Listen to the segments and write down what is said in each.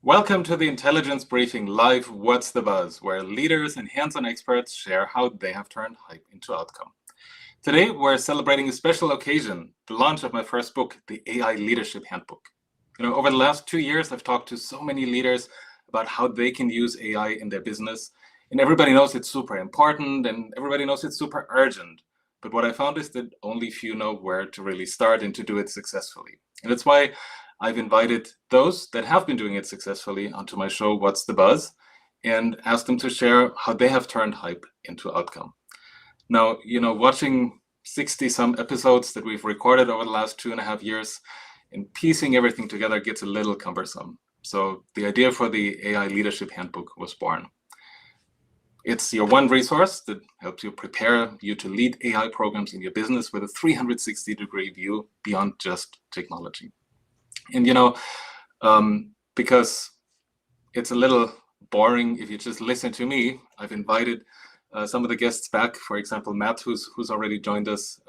Welcome to the Intelligence Briefing Live What's the Buzz, where leaders and hands-on experts share how they have turned hype into outcome. Today, we're celebrating a special occasion, the launch of my first book, the AI Leadership Handbook. Over the last 2 years, I've talked to so many leaders about how they can use AI in their business. And everybody knows it's super important and everybody knows it's super urgent. But what I found is that only few know where to really start and to do it successfully. And that's why I've invited those that have been doing it successfully onto my show, What's the Buzz, and asked them to share how they have turned hype into outcome. Now, watching 60-some episodes that we've recorded over the last 2.5 years and piecing everything together gets a little cumbersome. So the idea for the AI Leadership Handbook was born. It's your one resource that helps you prepare you to lead AI programs in your business with a 360-degree view beyond just technology. And because it's a little boring if you just listen to me, I've invited some of the guests back. For example, Matt, who's already joined us.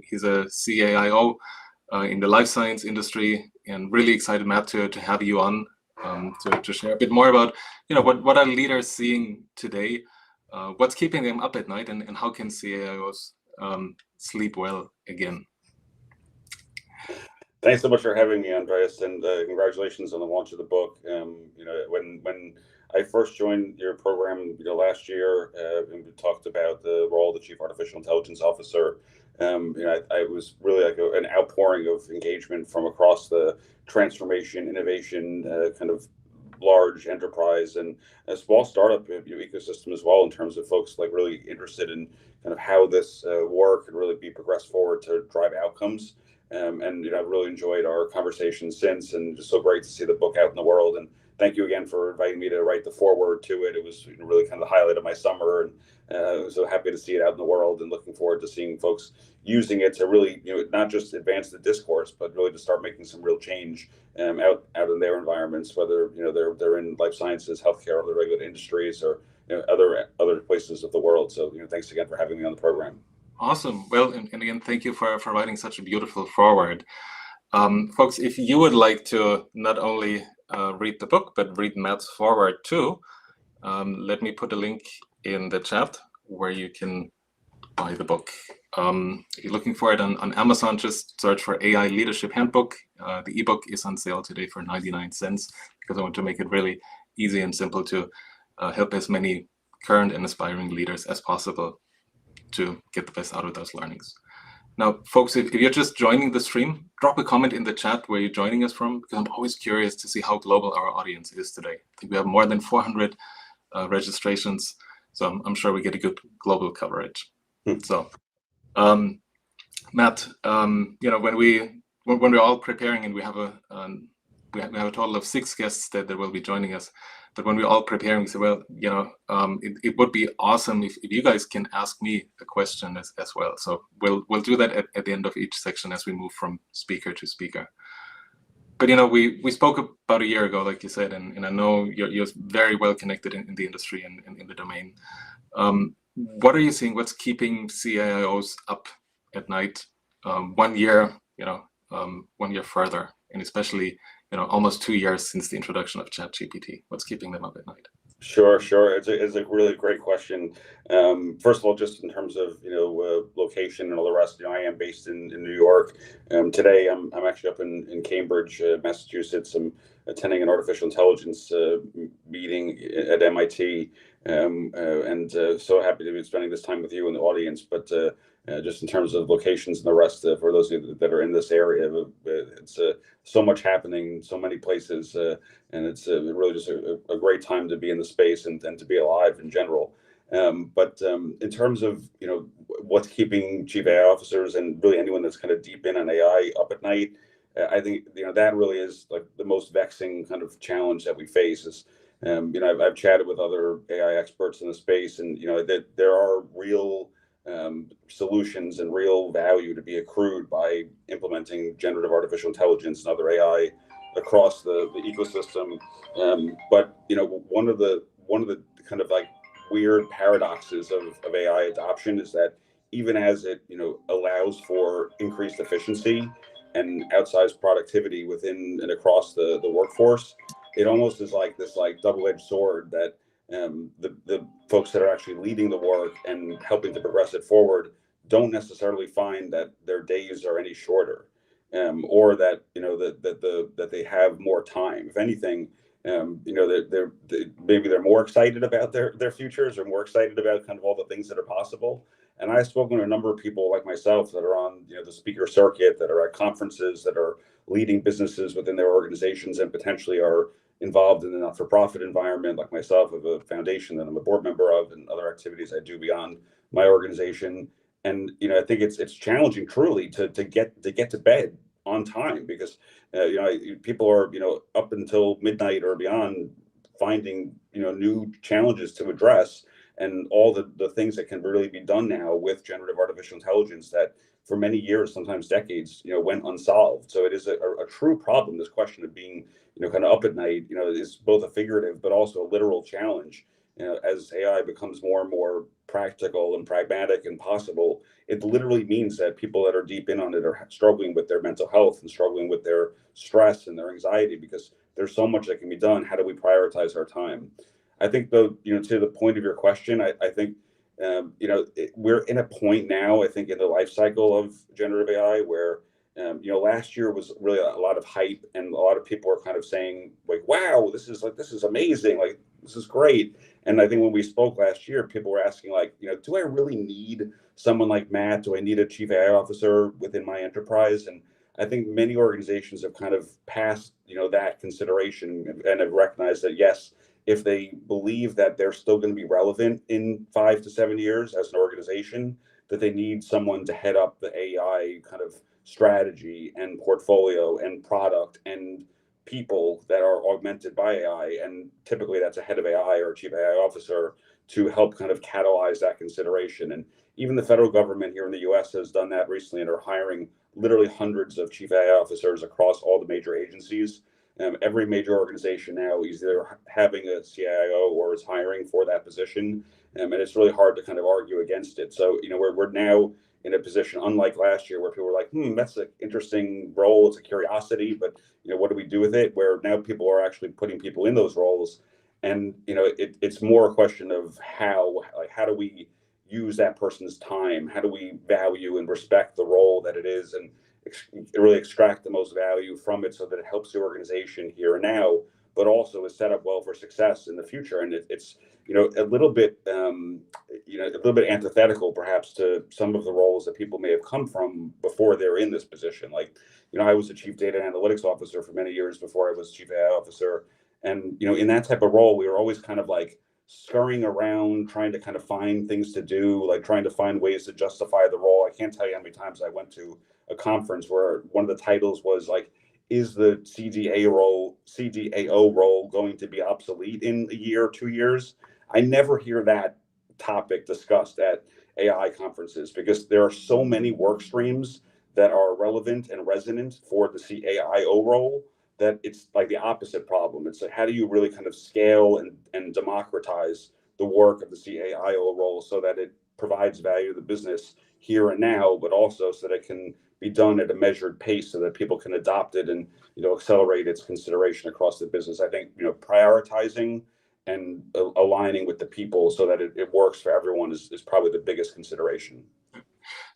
He's a CAIO in the life science industry, and really excited, Matt, to have you on to share a bit more about what are leaders seeing today, what's keeping them up at night, and how can CAIOs sleep well again. Thanks so much for having me, Andreas, and congratulations on the launch of the book. When I first joined your program, last year, and we talked about the role of the Chief Artificial Intelligence Officer, I was really like an outpouring of engagement from across the transformation, innovation, kind of large enterprise and a small startup ecosystem as well, in terms of folks like really interested in kind of how this work could really be progressed forward to drive outcomes. And I've really enjoyed our conversation since, and just so great to see the book out in the world. And thank you again for inviting me to write the foreword to it. It was really kind of the highlight of my summer, and so happy to see it out in the world, and looking forward to seeing folks using it to really, not just advance the discourse, but really to start making some real change out in their environments, whether they're in life sciences, healthcare, other regulated industries, or other places of the world. So thanks again for having me on the program. Awesome. Well, and again, thank you for writing such a beautiful foreword. Folks, if you would like to not only read the book, but read Matt's foreword too, let me put a link in the chat where you can buy the book. If you're looking for it on Amazon, just search for AI Leadership Handbook. The ebook is on sale today for 99 cents because I want to make it really easy and simple to help as many current and aspiring leaders as possible to get the best out of those learnings. Now, folks, if you're just joining the stream, drop a comment in the chat where you're joining us from, because I'm always curious to see how global our audience is today. I think we have more than 400 registrations, so I'm sure we get a good global coverage. So, Matt, when we're all preparing, and we have a total of 6 guests that will be joining us. But when we're all preparing, we say, well, it would be awesome if you guys can ask me a question as well. So we'll do that at the end of each section as we move from speaker to speaker. But we spoke about a year ago, like you said, and I know you're very well connected in the industry and in the domain. What are you seeing? What's keeping CIOs up at night 1 year, 1 year further, and especially almost 2 years since the introduction of ChatGPT? What's keeping them up at night? Sure. It's a really great question. First of all, just in terms of location and all the rest, I am based in New York. Today, I'm actually up in Cambridge, Massachusetts. I'm attending an artificial intelligence meeting at MIT, and so happy to be spending this time with you and the audience. But just in terms of locations and the rest, for those of you that are in this area, it's so much happening, so many places, and it's really just a great time to be in the space and to be alive in general. But in terms of what's keeping chief AI officers and really anyone that's kind of deep in on AI up at night, I think that really is like the most vexing kind of challenge that we face. Is I've chatted with other AI experts in the space, and that there are real solutions and real value to be accrued by implementing generative artificial intelligence and other AI across the ecosystem. But one of the kind of like weird paradoxes of AI adoption is that even as it allows for increased efficiency and outsized productivity within and across the workforce, it almost is like this like double-edged sword that the folks that are actually leading the work and helping to progress it forward don't necessarily find that their days are any shorter, or that that they have more time. If anything, maybe they're more excited about their futures, or more excited about kind of all the things that are possible. And I've spoken to a number of people like myself that are on the speaker circuit, that are at conferences, that are leading businesses within their organizations, and potentially are involved in the not-for-profit environment, like myself, of a foundation that I'm a board member of, and other activities I do beyond my organization. And I think it's challenging truly to get to bed on time, because people are up until midnight or beyond finding new challenges to address, and all the things that can really be done now with generative artificial intelligence that for many years, sometimes decades, went unsolved. So it is a true problem. This question of being kind of up at night is both a figurative but also a literal challenge. As AI becomes more and more practical and pragmatic and possible, it literally means that people that are deep in on it are struggling with their mental health and struggling with their stress and their anxiety, because there's so much that can be done. How do we prioritize our time? I think, though, to the point of your question, I think we're in a point now, I think, in the life cycle of generative AI where last year was really a lot of hype, and a lot of people are kind of saying like, wow, this is amazing, like this is great. And I think when we spoke last year, people were asking like, do I really need someone like Matt? Do I need a chief AI officer within my enterprise? And I think many organizations have kind of passed that consideration and have recognized that, yes, if they believe that they're still going to be relevant in 5 to 7 years as an organization, that they need someone to head up the AI kind of strategy and portfolio and product and people that are augmented by AI. And typically that's a head of AI or a chief AI officer to help kind of catalyze that consideration. And even the federal government here in the US has done that recently and are hiring literally hundreds of chief AI officers across all the major agencies. Every major organization now is either having a CIO or is hiring for that position, and it's really hard to kind of argue against it. So we're now in a position, unlike last year, where people were like, that's an interesting role, it's a curiosity, but what do we do with it? Where now people are actually putting people in those roles, and it's more a question of how do we use that person's time? How do we value and respect the role that it is, and really extract the most value from it so that it helps the organization here and now, but also is set up well for success in the future? And it's a little bit antithetical perhaps to some of the roles that people may have come from before they're in this position. Like I was a chief data and analytics officer for many years before I was chief AI officer, and in that type of role we were always kind of like scurrying around trying to kind of find things to do, like trying to find ways to justify the role. I can't tell you how many times I went to a conference where one of the titles was like, is the CDAO role going to be obsolete in a year or 2 years? I never hear that topic discussed at AI conferences, because there are so many work streams that are relevant and resonant for the CAIO role that it's like the opposite problem. It's like, how do you really kind of scale and democratize the work of the CAIO role so that it provides value to the business here and now, but also so that it can be done at a measured pace so that people can adopt it and accelerate its consideration across the business. I think prioritizing and aligning with the people so that it works for everyone is probably the biggest consideration.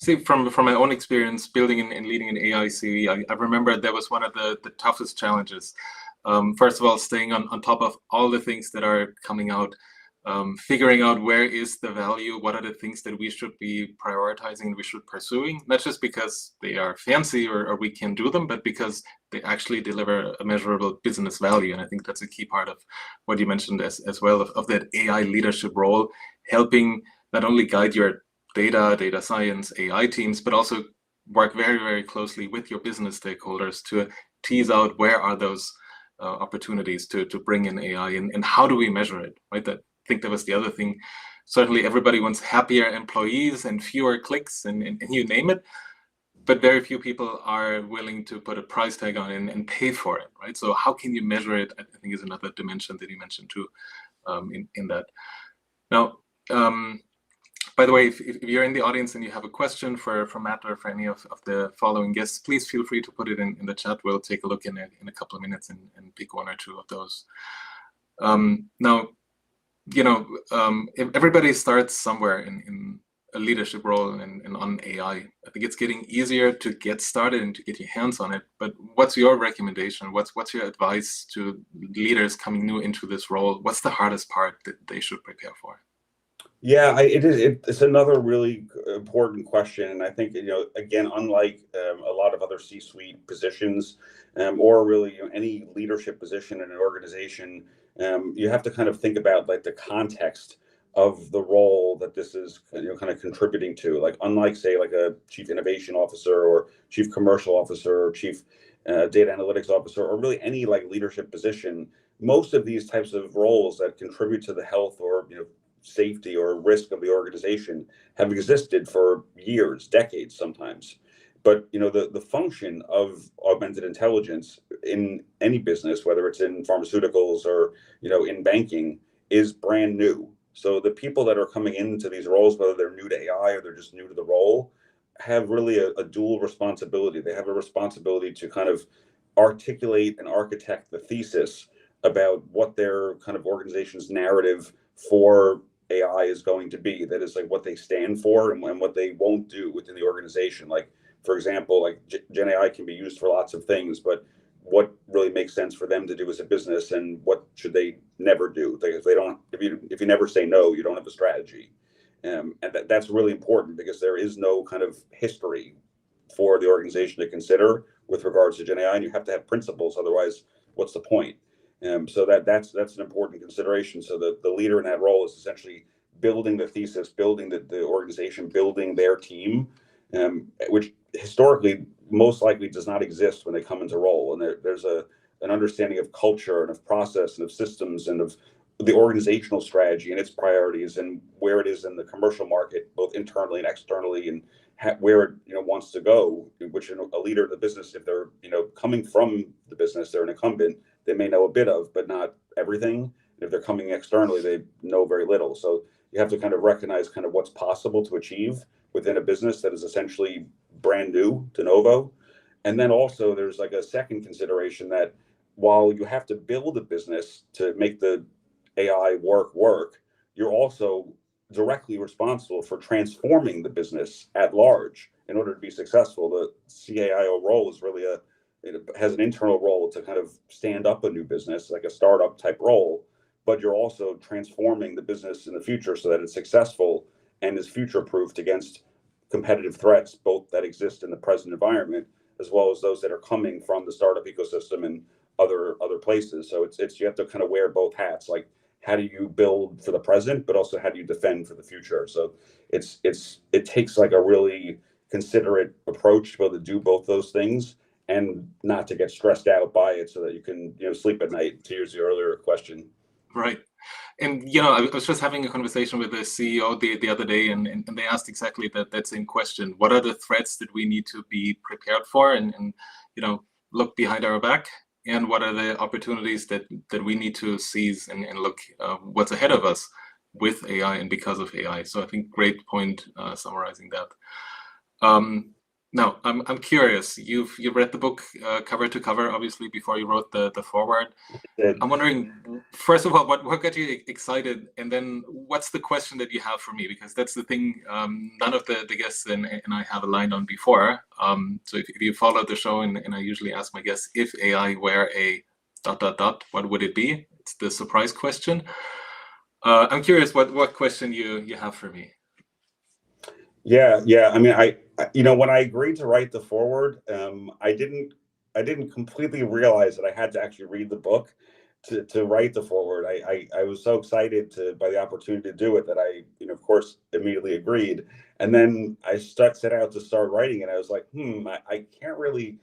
See, from my own experience building and leading an AI CVE, I remember that was one of the toughest challenges. First of all, staying on top of all the things that are coming out, figuring out where is the value, what are the things that we should be prioritizing and we should pursuing, not just because they are fancy or we can do them, but because they actually deliver a measurable business value. And I think that's a key part of what you mentioned as well, of that AI leadership role, helping not only guide your data science, AI teams, but also work very, very closely with your business stakeholders to tease out where are those opportunities to bring in AI and how do we measure it, right? I think that was the other thing. Certainly everybody wants happier employees and fewer clicks and you name it, but very few people are willing to put a price tag on it and pay for it, right? So how can you measure it, I think, is another dimension that you mentioned too in that. Now, By the way, if you're in the audience and you have a question for Matt or for any of the following guests, please feel free to put it in the chat. We'll take a look in a couple of minutes and pick one or two of those. Now, everybody starts somewhere in a leadership role and on AI. I think it's getting easier to get started and to get your hands on it. But what's your recommendation? What's your advice to leaders coming new into this role? What's the hardest part that they should prepare for? Yeah, it's another really important question, and I think again, unlike a lot of other C-suite positions, or really any leadership position in an organization, you have to kind of think about like the context of the role that this is kind of contributing to. Like unlike say like a chief innovation officer or chief commercial officer or chief data analytics officer, or really any like leadership position, most of these types of roles that contribute to the health or safety or risk of the organization have existed for years, decades sometimes. But the function of augmented intelligence in any business, whether it's in pharmaceuticals or in banking, is brand new. So the people that are coming into these roles, whether they're new to AI or they're just new to the role, have really a dual responsibility. They have a responsibility to kind of articulate and architect the thesis about what their kind of organization's narrative for AI is going to be. That is like what they stand for and what they won't do within the organization. Like, for example, like Gen AI can be used for lots of things, but what really makes sense for them to do as a business, and what should they never do? Like if you never say no, you don't have a strategy. And that's really important, because there is no kind of history for the organization to consider with regards to Gen AI, and you have to have principles. Otherwise, what's the point? So that's an important consideration. So the leader in that role is essentially building the thesis, building the organization, building their team, which historically most likely does not exist when they come into role. And there's an understanding of culture and of process and of systems and of the organizational strategy and its priorities and where it is in the commercial market, both internally and externally, and where it wants to go. Which a leader of the business, if they're coming from the business, they're an incumbent, they may know a bit of, but not everything. If they're coming externally, they know very little. So you have to kind of recognize kind of what's possible to achieve within a business that is essentially brand new, de novo. And then also there's like a second consideration that while you have to build a business to make the AI work, you're also directly responsible for transforming the business at large in order to be successful. The CAIO role is really it has an internal role to kind of stand up a new business, like a startup type role, but you're also transforming the business in the future so that it's successful and is future-proofed against competitive threats, both that exist in the present environment, as well as those that are coming from the startup ecosystem and other places. So it's you have to kind of wear both hats. Like, how do you build for the present, but also how do you defend for the future? So it takes like a really considerate approach to be able to do both those things and not to get stressed out by it, so that you can sleep at night, to use your earlier question. Right. And I was just having a conversation with the CEO the other day, and they asked exactly that same question. What are the threats that we need to be prepared for and look behind our back? And what are the opportunities that we need to seize and look what's ahead of us with AI and because of AI? So I think great point summarizing that. Now, I'm curious. You've read the book cover to cover, obviously, before you wrote the foreword. I'm wondering, first of all, what got you excited, and then what's the question that you have for me? Because that's the thing none of the guests and I have aligned on before. So if you follow the show, and I usually ask my guests, if AI were a ... what would it be? It's the surprise question. I'm curious what question you have for me. Yeah. I mean, when I agreed to write the foreword, I didn't completely realize that I had to actually read the book to write the foreword. I was so excited by the opportunity to do it that I, of course, immediately agreed. And then I set out to start writing, and I was like, I can't really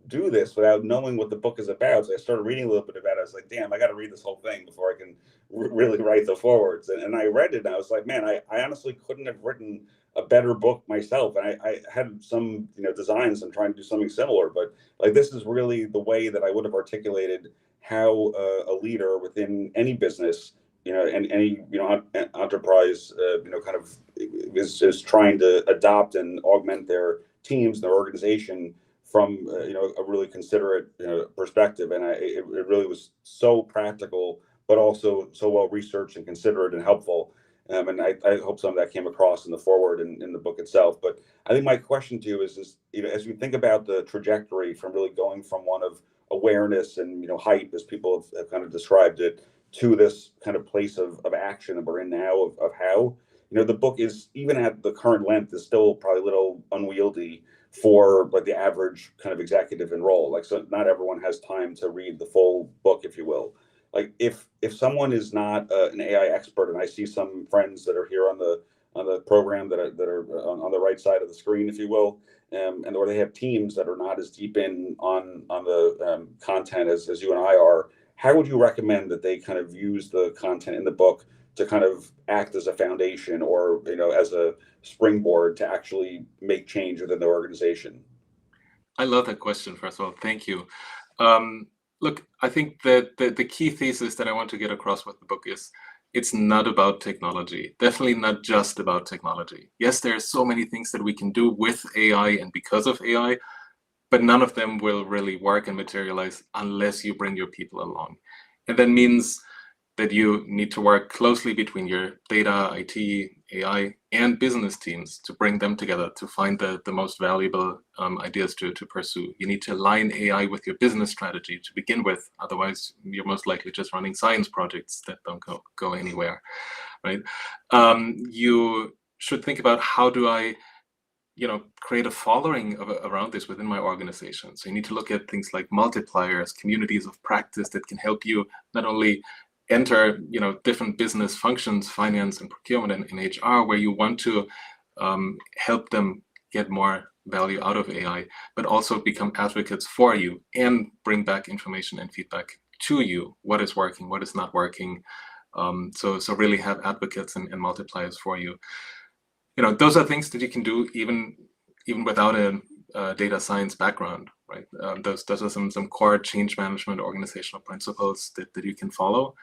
do this without knowing what the book is about. So I started reading a little bit about it. I was like, damn, I got to read this whole thing before I can really write the forewords. And I read it, and I was like, man, I honestly couldn't have written a better book myself. And I had some designs. I'm trying to do something similar, but like, this is really the way that I would have articulated how a leader within any business, and any enterprise, kind of is trying to adopt and augment their teams, their organization from a really considerate perspective. And it really was so practical, but also so well researched and considerate and helpful. And I hope some of that came across in the foreword and in the book itself. But I think my question to you is as we think about the trajectory from really going from one of awareness and hype, as people have kind of described it, to this kind of place of action that we're in now, of how the book is, even at the current length, is still probably a little unwieldy for like the average kind of executive in role. Like, so not everyone has time to read the full book, if you will. Like, if someone is not an AI expert, and I see some friends that are here on the program that are on the right side of the screen, if you will, and or they have teams that are not as deep in on the content as you and I are, how would you recommend that they kind of use the content in the book to kind of act as a foundation, or as a springboard to actually make change within their organization? I love that question. First of all, thank you. Look, I think that the key thesis that I want to get across with the book is it's not about technology. Definitely not just about technology. Yes, there are so many things that we can do with AI and because of AI, but none of them will really work and materialize unless you bring your people along. And that means that you need to work closely between your data, IT, AI, and business teams to bring them together to find the most valuable ideas to pursue. You need to align AI with your business strategy to begin with. Otherwise, you're most likely just running science projects that don't go anywhere, right? You should think about, how do I create a following around this within my organization? So you need to look at things like multipliers, communities of practice that can help you not only enter different business functions, finance and procurement and HR, where you want to help them get more value out of AI, but also become advocates for you and bring back information and feedback to you. What is working, what is not working. So really have advocates and multipliers for you. Those are things that you can do even without a data science background, right? Those are some core change management organizational principles that you can follow.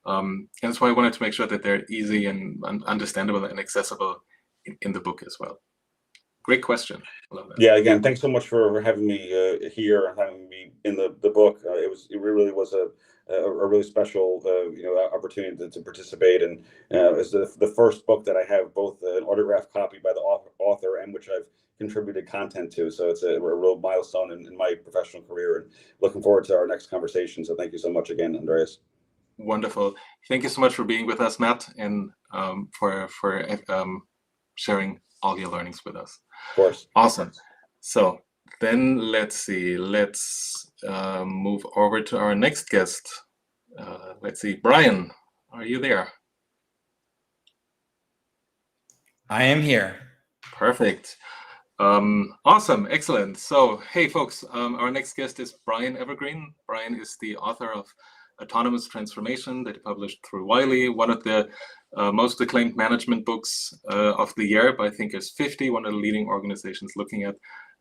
And that's why I wanted to make sure that they're easy and understandable and accessible in the book as well. Great question. I love that. Yeah, again, thanks so much for having me here and having me in the book. It really was a really special opportunity to participate, and it's the first book that I have both an autographed copy by the author and which I've contributed content to. So it's a real milestone in my professional career, and looking forward to our next conversation. So thank you so much again, Andreas. Wonderful. Thank you so much for being with us, Matt, and for sharing all your learnings with us. Of course. Awesome. So then let's see. Let's move over to our next guest. Let's see. Brian, are you there? I am here. Perfect. Awesome. Excellent. So, hey, folks, our next guest is Brian Evergreen. Brian is the author of Autonomous Transformation that he published through Wiley, one of the most acclaimed management books of the year by Thinkers 50, one of the leading organizations looking at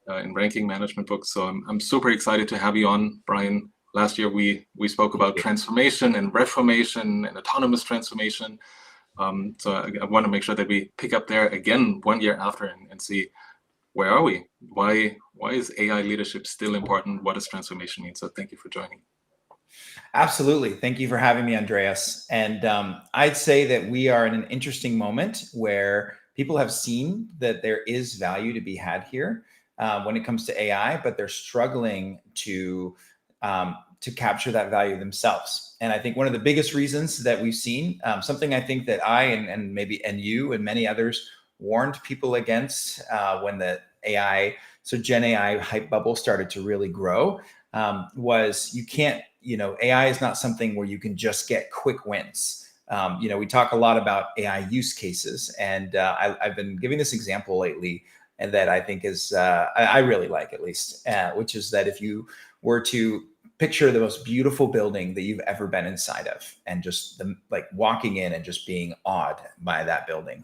and ranking management books. So I'm super excited to have you on, Brian. Last year we spoke about transformation and reformation and autonomous transformation. So I want to make sure that we pick up there again 1 year after and see, where are we? Why is AI leadership still important? What does transformation mean? So thank you for joining. Absolutely. Thank you for having me, Andreas. And I'd say that we are in an interesting moment where people have seen that there is value to be had here when it comes to AI, but they're struggling to capture that value themselves. And I think one of the biggest reasons that we've seen, something I think that I and you and many others warned people against when the AI, so Gen AI hype bubble started to really grow, was you can't, AI is not something where you can just get quick wins. We talk a lot about AI use cases, and I've been giving this example lately, and that I think is, I really like, at least, which is that if you were to picture the most beautiful building that you've ever been inside of, and just like walking in and just being awed by that building.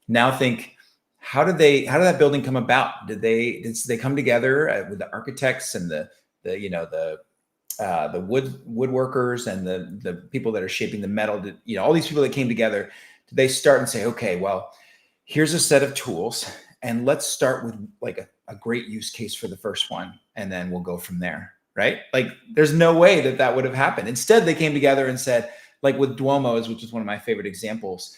Now think, how did that building come about? Did they come together with the architects and the woodworkers and the people that are shaping the metal? All these people that came together, did they start and say, okay, well, here's a set of tools, and let's start with like a great use case for the first one, and then we'll go from there, right? Like there's no way that that would have happened. Instead, they came together and said, like with Duomo, which is one of my favorite examples.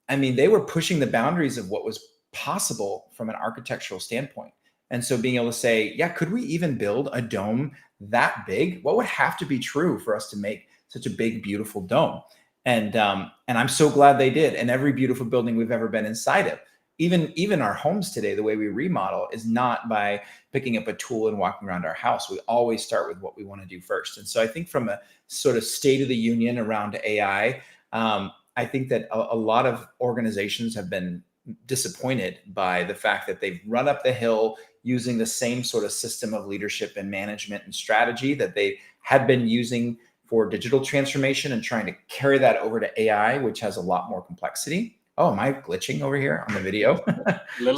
I mean, they were pushing the boundaries of what was possible from an architectural standpoint. And so being able to say, yeah, could we even build a dome that big? What would have to be true for us to make such a big, beautiful dome? And I'm so glad they did. And every beautiful building we've ever been inside of, even our homes today, the way we remodel is not by picking up a tool and walking around our house. We always start with what we want to do first. And so I think from a sort of state of the union around AI, I think that a lot of organizations have been disappointed by the fact that they've run up the hill using the same sort of system of leadership and management and strategy that they had been using for digital transformation, and trying to carry that over to AI, which has a lot more complexity. Oh, am I glitching over here on the video?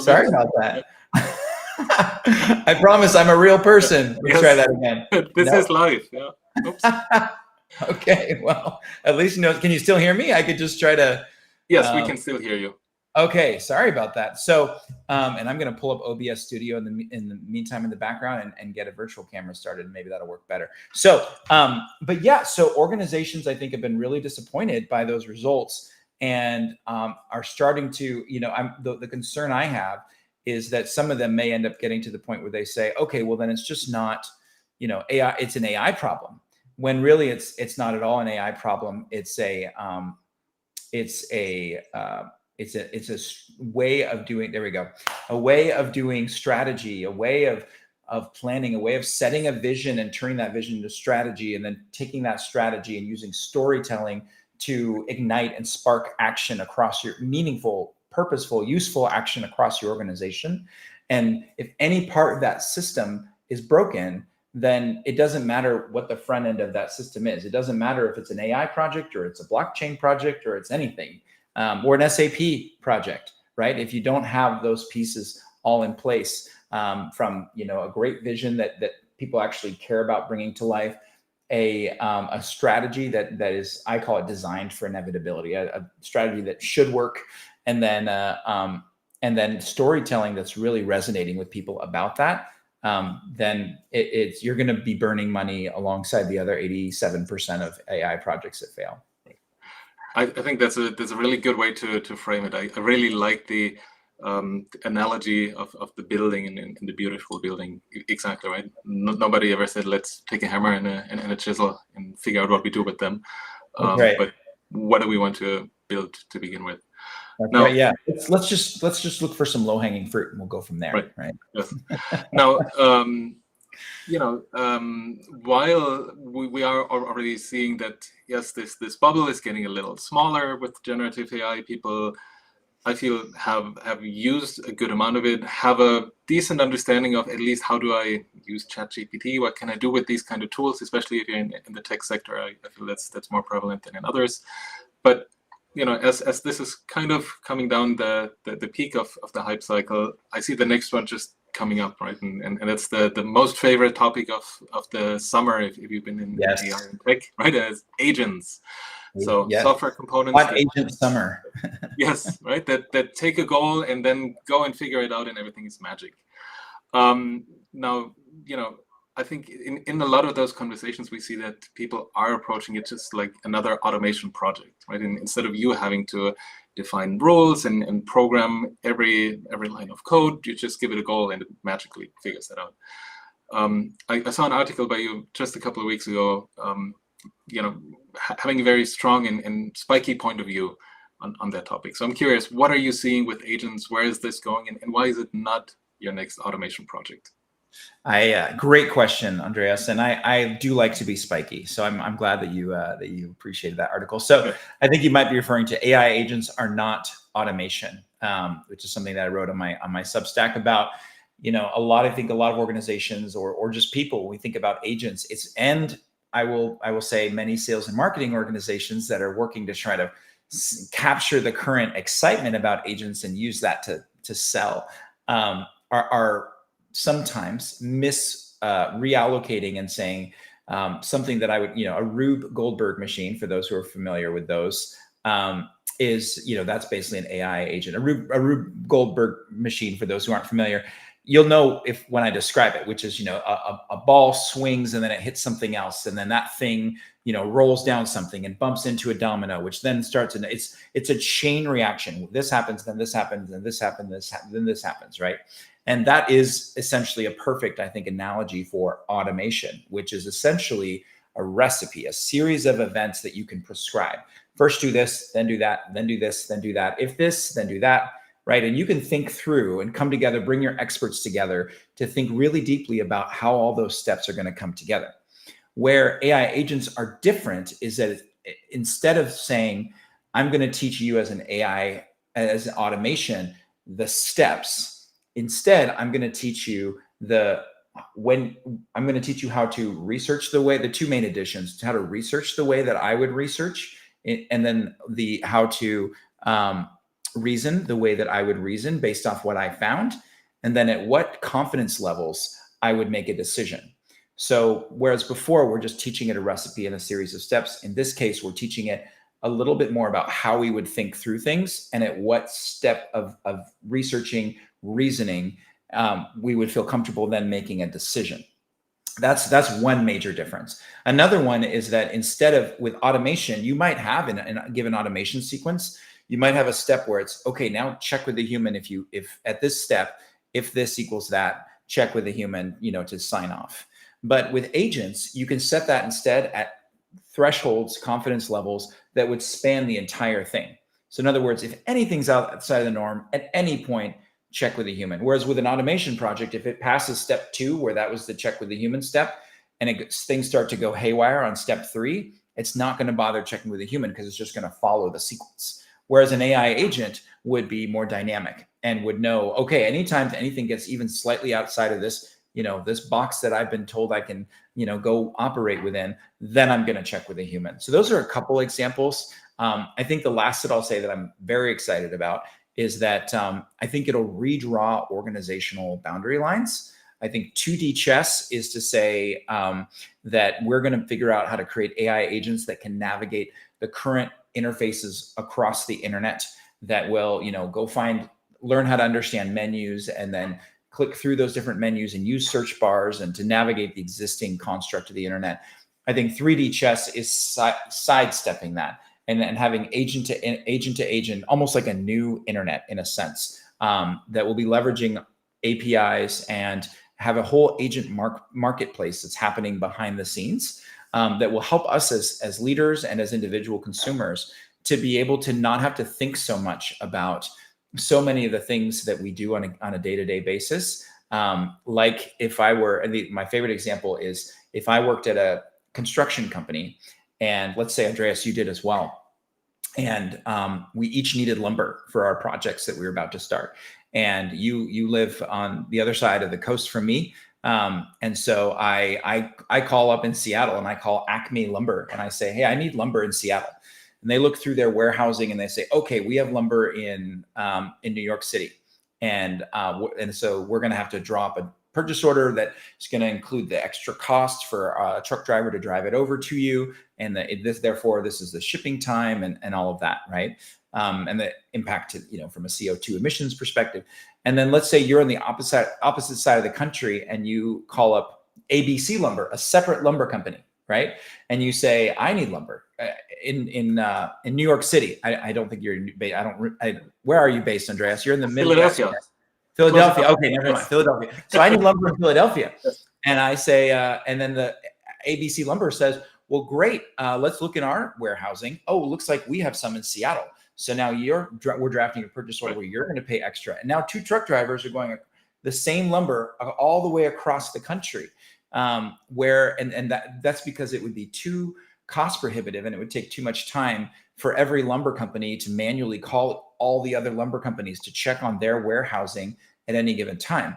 Sorry about that. I promise I'm a real person. Let's try that again. This is live. Yeah. Oops. Okay. Well, at least you know. Can you still hear me? I could just try to. Yes, we can still hear you. Okay. Sorry about that. So, and I'm going to pull up OBS Studio in the meantime in the background and get a virtual camera started. And maybe that'll work better. So, but yeah, so organizations I think have been really disappointed by those results, and are starting to, you know, the concern I have is that some of them may end up getting to the point where they say, okay, well then it's just not, you know, AI, it's an AI problem, when really it's not at all an AI problem. It's a way of doing, there we go, a way of doing strategy, a way of planning, a way of setting a vision and turning that vision into strategy, and then taking that strategy and using storytelling to ignite and spark action across your meaningful, purposeful, useful action across your organization. And if any part of that system is broken, then it doesn't matter what the front end of that system is. It doesn't matter if it's an AI project or it's a blockchain project or it's anything, or an SAP project, right? If you don't have those pieces all in place, from, you know, a great vision that people actually care about bringing to life, a strategy that is, I call it designed for inevitability, a strategy that should work, and then storytelling that's really resonating with people about that, then you're going to be burning money alongside the other 87% of AI projects that fail. I think that's a really good way to frame it. I really like the analogy of the building and the beautiful building. Exactly right. Nobody ever said, let's take a hammer and a chisel and figure out what we do with them. Right. But what do we want to build to begin with? Okay, now, yeah. Let's just look for some low-hanging fruit, and we'll go from there. Right. Yes. Now, you know, while we are already seeing that, yes, this bubble is getting a little smaller with generative AI, people, I feel, have used a good amount of it, have a decent understanding of at least how do I use ChatGPT, what can I do with these kind of tools, especially if you're in the tech sector. I feel that's more prevalent than in others. But you know, as this is kind of coming down the peak of the hype cycle, I see the next one just coming up, right? And that's the most favorite topic of the summer, if you've been in yes. AI and tech, right? As agents. So yes. software components. What agent summer? Yes, right. That take a goal and then go and figure it out, and everything is magic. Now, you know, I think in a lot of those conversations, we see that people are approaching it just like another automation project, right? And instead of you having to define rules and program every line of code, you just give it a goal and it magically figures that out. I saw an article by you just a couple of weeks ago, you know, having a very strong and spiky point of view on that topic. So I'm curious, what are you seeing with agents? Where is this going, and why is it not your next automation project? Great question, Andreas, and I do like to be spiky, so I'm glad that you appreciated that article. So yeah. I think you might be referring to AI agents are not automation, which is something that I wrote on my Substack about. You know, I think a lot of organizations or just people, when we think about agents, and I will say many sales and marketing organizations that are working to try to capture the current excitement about agents and use that to sell, are sometimes reallocating and saying something that I would, you know, a Rube Goldberg machine, for those who are familiar with those, is, that's basically an AI agent, a Rube Goldberg machine, for those who aren't familiar. You'll know when I describe it, which is, a ball swings and then it hits something else. And then that thing, rolls down something and bumps into a domino, which then starts, and it's a chain reaction. This happens, then this happens, then this happens, then this happens, right? And that is essentially a perfect, I think, analogy for automation, which is essentially a recipe, a series of events that you can prescribe. First do this, then do that, then do this, then do that. If this, then do that. Right. And you can think through and come together, bring your experts together to think really deeply about how all those steps are going to come together. Where AI agents are different is that instead of saying, I'm going to teach you as an AI, as an automation, the steps, instead, I'm going to teach you I'm going to teach you how to research the two main additions, how to research the way that I would research, and then how to reason the way that I would reason based off what I found, and then at what confidence levels I would make a decision. So whereas before we're just teaching it a recipe and a series of steps, in this case, we're teaching it a little bit more about how we would think through things and at what step of researching, reasoning, we would feel comfortable then making a decision. That's one major difference. Another one is that instead of with automation, you might have in a given automation sequence, you might have a step where it's, okay, now check with the human. If at this step, if this equals that, check with the human, to sign off. But with agents, you can set that instead at thresholds, confidence levels that would span the entire thing. So in other words, if anything's outside of the norm, at any point, check with a human. Whereas with an automation project, if it passes step 2, where that was the check with the human step, and things start to go haywire on step 3, it's not going to bother checking with a human because it's just going to follow the sequence. Whereas an AI agent would be more dynamic and would know, okay, anytime anything gets even slightly outside of this, this box that I've been told I can, go operate within, then I'm going to check with a human. So those are a couple examples. I think the last that I'll say that I'm very excited about is that I think it'll redraw organizational boundary lines. I think 2D chess is to say that we're going to figure out how to create AI agents that can navigate the current interfaces across the internet that will, learn how to understand menus and then click through those different menus and use search bars and to navigate the existing construct of the internet. I think 3D chess is sidestepping that and having agent to agent, almost like a new internet in a sense, that will be leveraging APIs and have a whole agent marketplace that's happening behind the scenes that will help us as leaders and as individual consumers to be able to not have to think so much about so many of the things that we do on a day-to-day basis. Like if I were, my favorite example is if I worked at a construction company, and let's say, Andreas, you did as well. And we each needed lumber for our projects that we were about to start. And you live on the other side of the coast from me. And so I call up in Seattle and I call Acme Lumber and I say, hey, I need lumber in Seattle. And they look through their warehousing and they say, okay, we have lumber in New York City. And so we're going to have to draw up a purchase order that is going to include the extra cost for a truck driver to drive it over to you. And therefore, this is the shipping time and all of that, right? And the impact to, from a CO2 emissions perspective. And then let's say you're on the opposite side of the country and you call up ABC Lumber, a separate lumber company, right? And you say, I need lumber in New York City. I don't think you're, where are you based, Andreas? You're in the Midwest. Philadelphia. Okay, never mind. Philadelphia. So I need lumber in Philadelphia. And I say, and then the ABC Lumber says, well, great. Let's look in our warehousing. Oh, it looks like we have some in Seattle. So now we're drafting a purchase order where you're going to pay extra. And now 2 truck drivers are going the same lumber all the way across the country. That's because it would be too cost prohibitive and it would take too much time for every lumber company to manually call all the other lumber companies to check on their warehousing at any given time,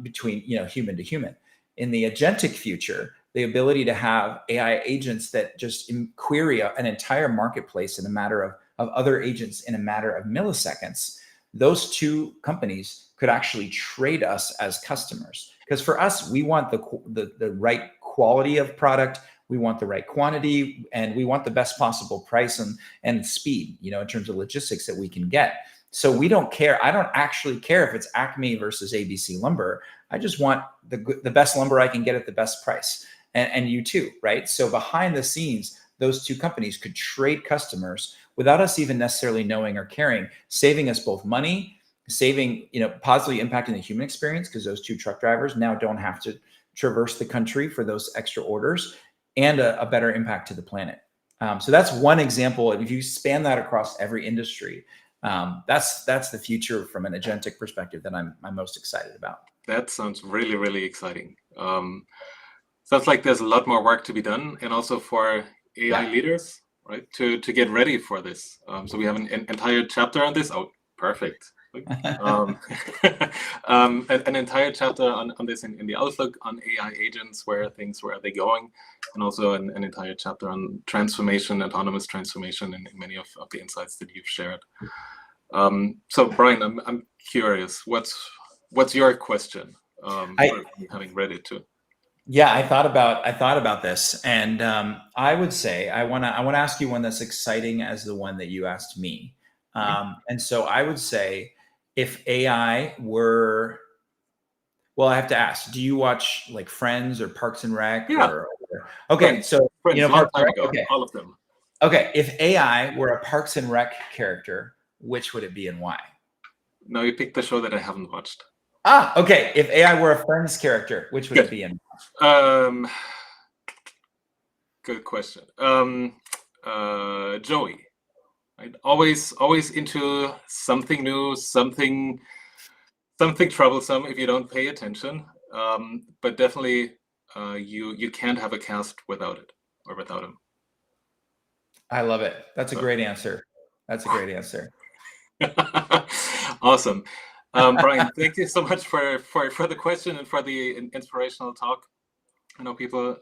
between human to human. In the agentic future, the ability to have AI agents that just query an entire marketplace in a matter of other agents in a matter of milliseconds, those 2 companies could actually trade us as customers. Because for us, we want the right quality of product. we want the right quantity, and we want the best possible price and speed, you know, in terms of logistics that we can get. So we don't care. I don't actually care if it's Acme versus ABC Lumber. I just want the best lumber I can get at the best price. And you too, right? So behind the scenes, those two companies could trade customers without us even necessarily knowing or caring, saving us both money, saving, you know, positively impacting the human experience, because those two truck drivers now don't have to traverse the country for those extra orders, and a better impact to the planet. So that's one example. If you span that across every industry, that's the future from an agentic perspective that I'm most excited about. That sounds really, really exciting. Sounds like there's a lot more work to be done, and also for AI leaders, right, to get ready for this. So we have an entire chapter on this. Oh, perfect. An entire chapter on this in the Outlook on AI agents, where are they going, and also an entire chapter on transformation, autonomous transformation, in many of the insights that you've shared. So Brian, I'm curious, what's your question? Having read it too. Yeah, I thought about this, and I would say I want to ask you one that's exciting as the one that you asked me. And so I would say, if AI were, well, I have to ask, do you watch like Friends or Parks and Rec? Yeah. Okay, Friends. so Friends, you know, long time ago, okay. All of them. Okay, if AI were a Parks and Rec character, which would it be and why? No, you picked the show that I haven't watched. Ah, okay. If AI were a Friends character, which would it be and why? Good question. Joey. Right? Always into something new, something troublesome if you don't pay attention. But definitely, you can't have a cast without it or without him. I love it. That's a great answer. That's a great answer. Awesome. Brian, thank you so much for the question and for the inspirational talk. I know people,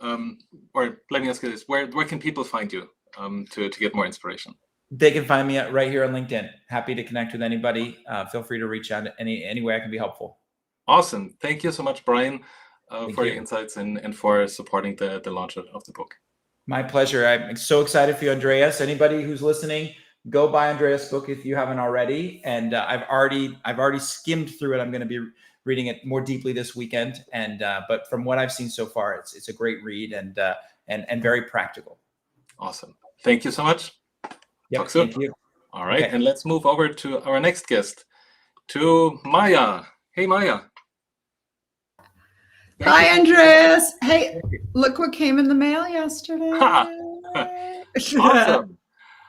or let me ask you this, where can people find you to get more inspiration? They can find me right here on LinkedIn. Happy to connect with anybody. Feel free to reach out any way I can be helpful. Awesome. Thank you so much, Brian, for your insights and for supporting the launch of the book. My pleasure. I'm so excited for you, Andreas. Anybody who's listening, go buy Andreas' book if you haven't already. And I've already skimmed through it. I'm going to be reading it more deeply this weekend. And but from what I've seen so far, it's a great read and very practical. Awesome. Thank you so much. Yep, talk soon. Thank you. All right, okay. And let's move over to our next guest, to Maya. Hey, Maya. Hi, Andreas. Hey, look what came in the mail yesterday. Awesome.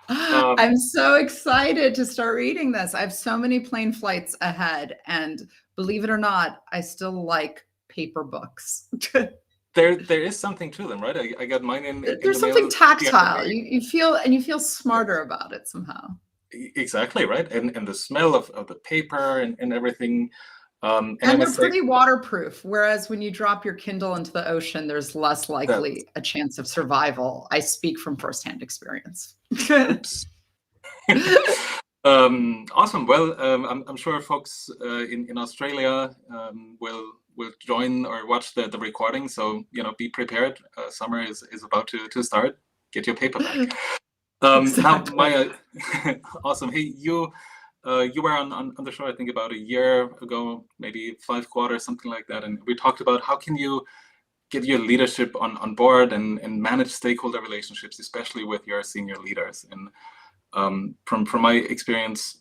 I'm so excited to start reading this. I have so many plane flights ahead, and believe it or not, I still like paper books. There is something to them, right? I got mine in There's something tactile. You feel smarter about it somehow. Exactly, right. And the smell of the paper and everything. And they're pretty waterproof. Whereas when you drop your Kindle into the ocean, there's less likely a chance of survival. I speak from firsthand experience. Awesome. Well, I'm sure folks in Australia will join or watch the recording. So, be prepared. Summer is about to start. Get your paperback. Exactly. Now, Maya, awesome. Hey, you were on the show, I think, about a year ago, maybe 5 quarters, something like that. And we talked about how can you get your leadership on board and manage stakeholder relationships, especially with your senior leaders. And from my experience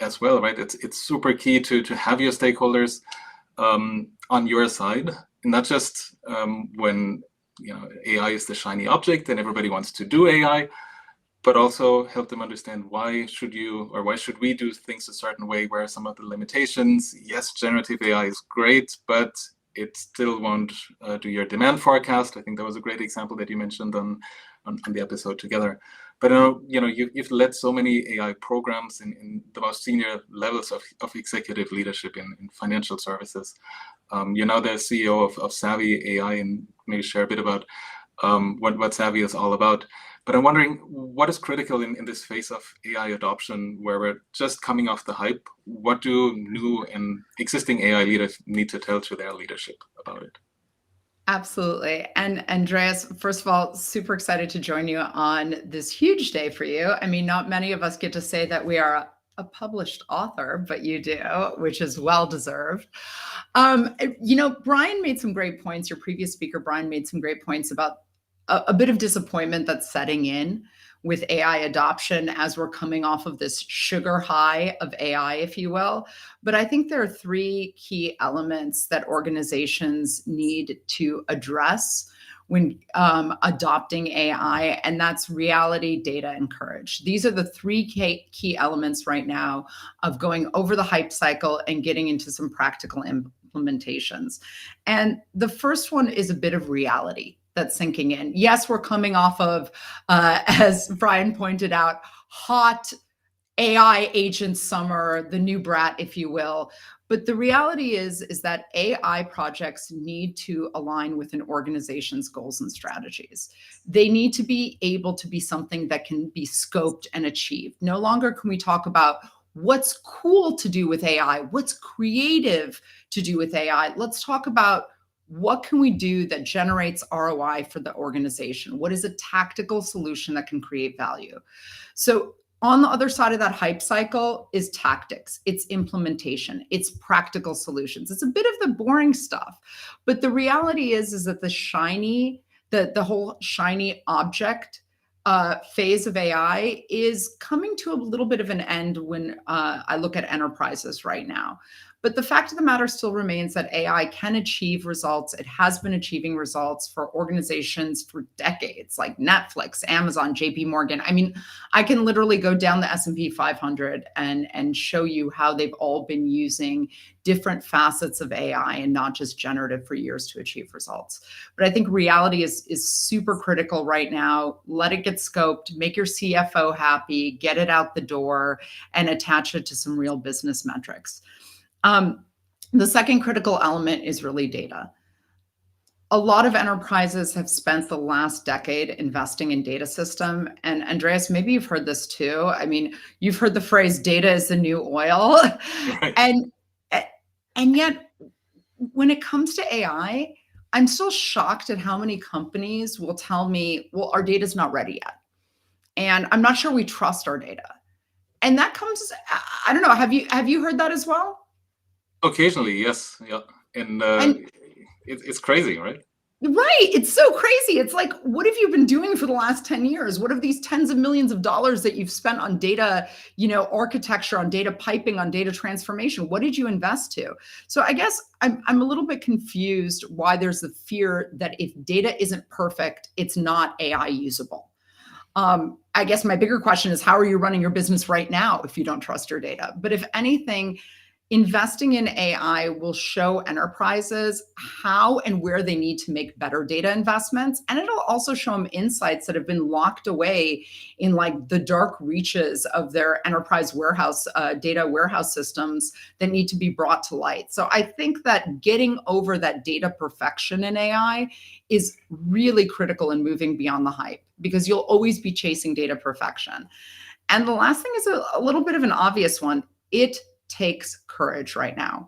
as well, right, it's super key to have your stakeholders on your side, and not just when AI is the shiny object and everybody wants to do AI, but also help them understand why should we do things a certain way, where some of the limitations. Yes, generative AI is great, but it still won't do your demand forecast. I think that was a great example that you mentioned on the episode together. But you've led so many AI programs in the most senior levels of executive leadership in financial services. You're now the CEO of SAVVI AI, and maybe share a bit about what SAVVI is all about. But I'm wondering, what is critical in this phase of AI adoption, where we're just coming off the hype? What do new and existing AI leaders need to tell to their leadership about it? Absolutely. And Andreas, first of all, super excited to join you on this huge day for you. I mean, not many of us get to say that we are a published author, but you do, which is well deserved. Brian made some great points. Your previous speaker, Brian, made some great points about a bit of disappointment that's setting in with AI adoption as we're coming off of this sugar high of AI, if you will. But I think there are three key elements that organizations need to address when adopting AI, and that's reality, data, and courage. These are the three key elements right now of going over the hype cycle and getting into some practical implementations. And the first one is a bit of reality that's sinking in. Yes, we're coming off of, as Brian pointed out, hot AI agent summer, the new brat, if you will. But the reality is that AI projects need to align with an organization's goals and strategies. They need to be able to be something that can be scoped and achieved. No longer can we talk about what's cool to do with AI, what's creative to do with AI. Let's talk about what can we do that generates ROI for the organization? What is a tactical solution that can create value? So on the other side of that hype cycle is tactics, it's implementation, it's practical solutions. It's a bit of the boring stuff. But the reality is that the whole shiny object phase of AI is coming to a little bit of an end when I look at enterprises right now. But the fact of the matter still remains that AI can achieve results. It has been achieving results for organizations for decades, like Netflix, Amazon, JP Morgan. I mean, I can literally go down the S&P 500 and show you how they've all been using different facets of AI and not just generative for years to achieve results. But I think reality is super critical right now. Let it get scoped, make your CFO happy, get it out the door, and attach it to some real business metrics. The second critical element is really data. A lot of enterprises have spent the last decade investing in data system. And Andreas, maybe you've heard this too. I mean, you've heard the phrase data is the new oil. Right. And yet, when it comes to AI, I'm still shocked at how many companies will tell me, well, our data's not ready yet. And I'm not sure we trust our data. And that comes, I don't know, have you heard that as well? Occasionally, yes. Yeah. And it's crazy, right? Right. It's so crazy. It's like, what have you been doing for the last 10 years? What have these tens of millions of dollars that you've spent on data, architecture, on data piping, on data transformation? What did you invest to? So I guess I'm a little bit confused why there's the fear that if data isn't perfect, it's not AI usable. I guess my bigger question is, how are you running your business right now if you don't trust your data? But if anything, investing in AI will show enterprises how and where they need to make better data investments. And it'll also show them insights that have been locked away in like the dark reaches of their enterprise warehouse, data warehouse systems that need to be brought to light. So I think that getting over that data perfection in AI is really critical in moving beyond the hype, because you'll always be chasing data perfection. And the last thing is a little bit of an obvious one. It takes courage right now.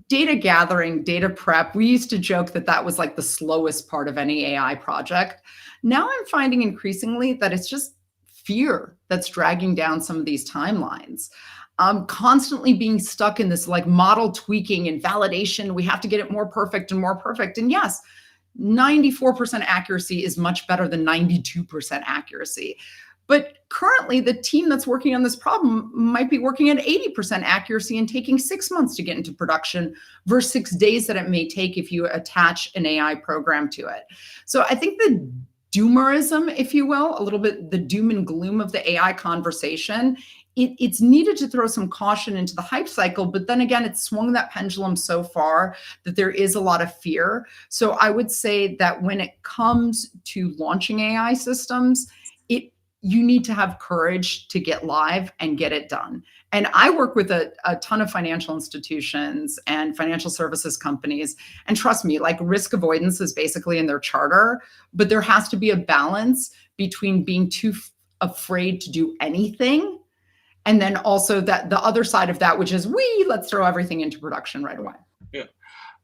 Data gathering, data prep, we used to joke that was like the slowest part of any AI project. Now I'm finding increasingly that it's just fear that's dragging down some of these timelines. Constantly being stuck in this like model tweaking and validation. We have to get it more perfect and more perfect. And yes, 94% accuracy is much better than 92% accuracy. But currently, the team that's working on this problem might be working at 80% accuracy and taking 6 months to get into production versus 6 days that it may take if you attach an AI program to it. So I think the doomerism, if you will, a little bit the doom and gloom of the AI conversation, it's needed to throw some caution into the hype cycle. But then again, it's swung that pendulum so far that there is a lot of fear. So I would say that when it comes to launching AI systems, you need to have courage to get live and get it done. And I work with a ton of financial institutions and financial services companies. And trust me, like risk avoidance is basically in their charter, but there has to be a balance between being too afraid to do anything. And then also that the other side of that, which is let's throw everything into production right away. Yeah.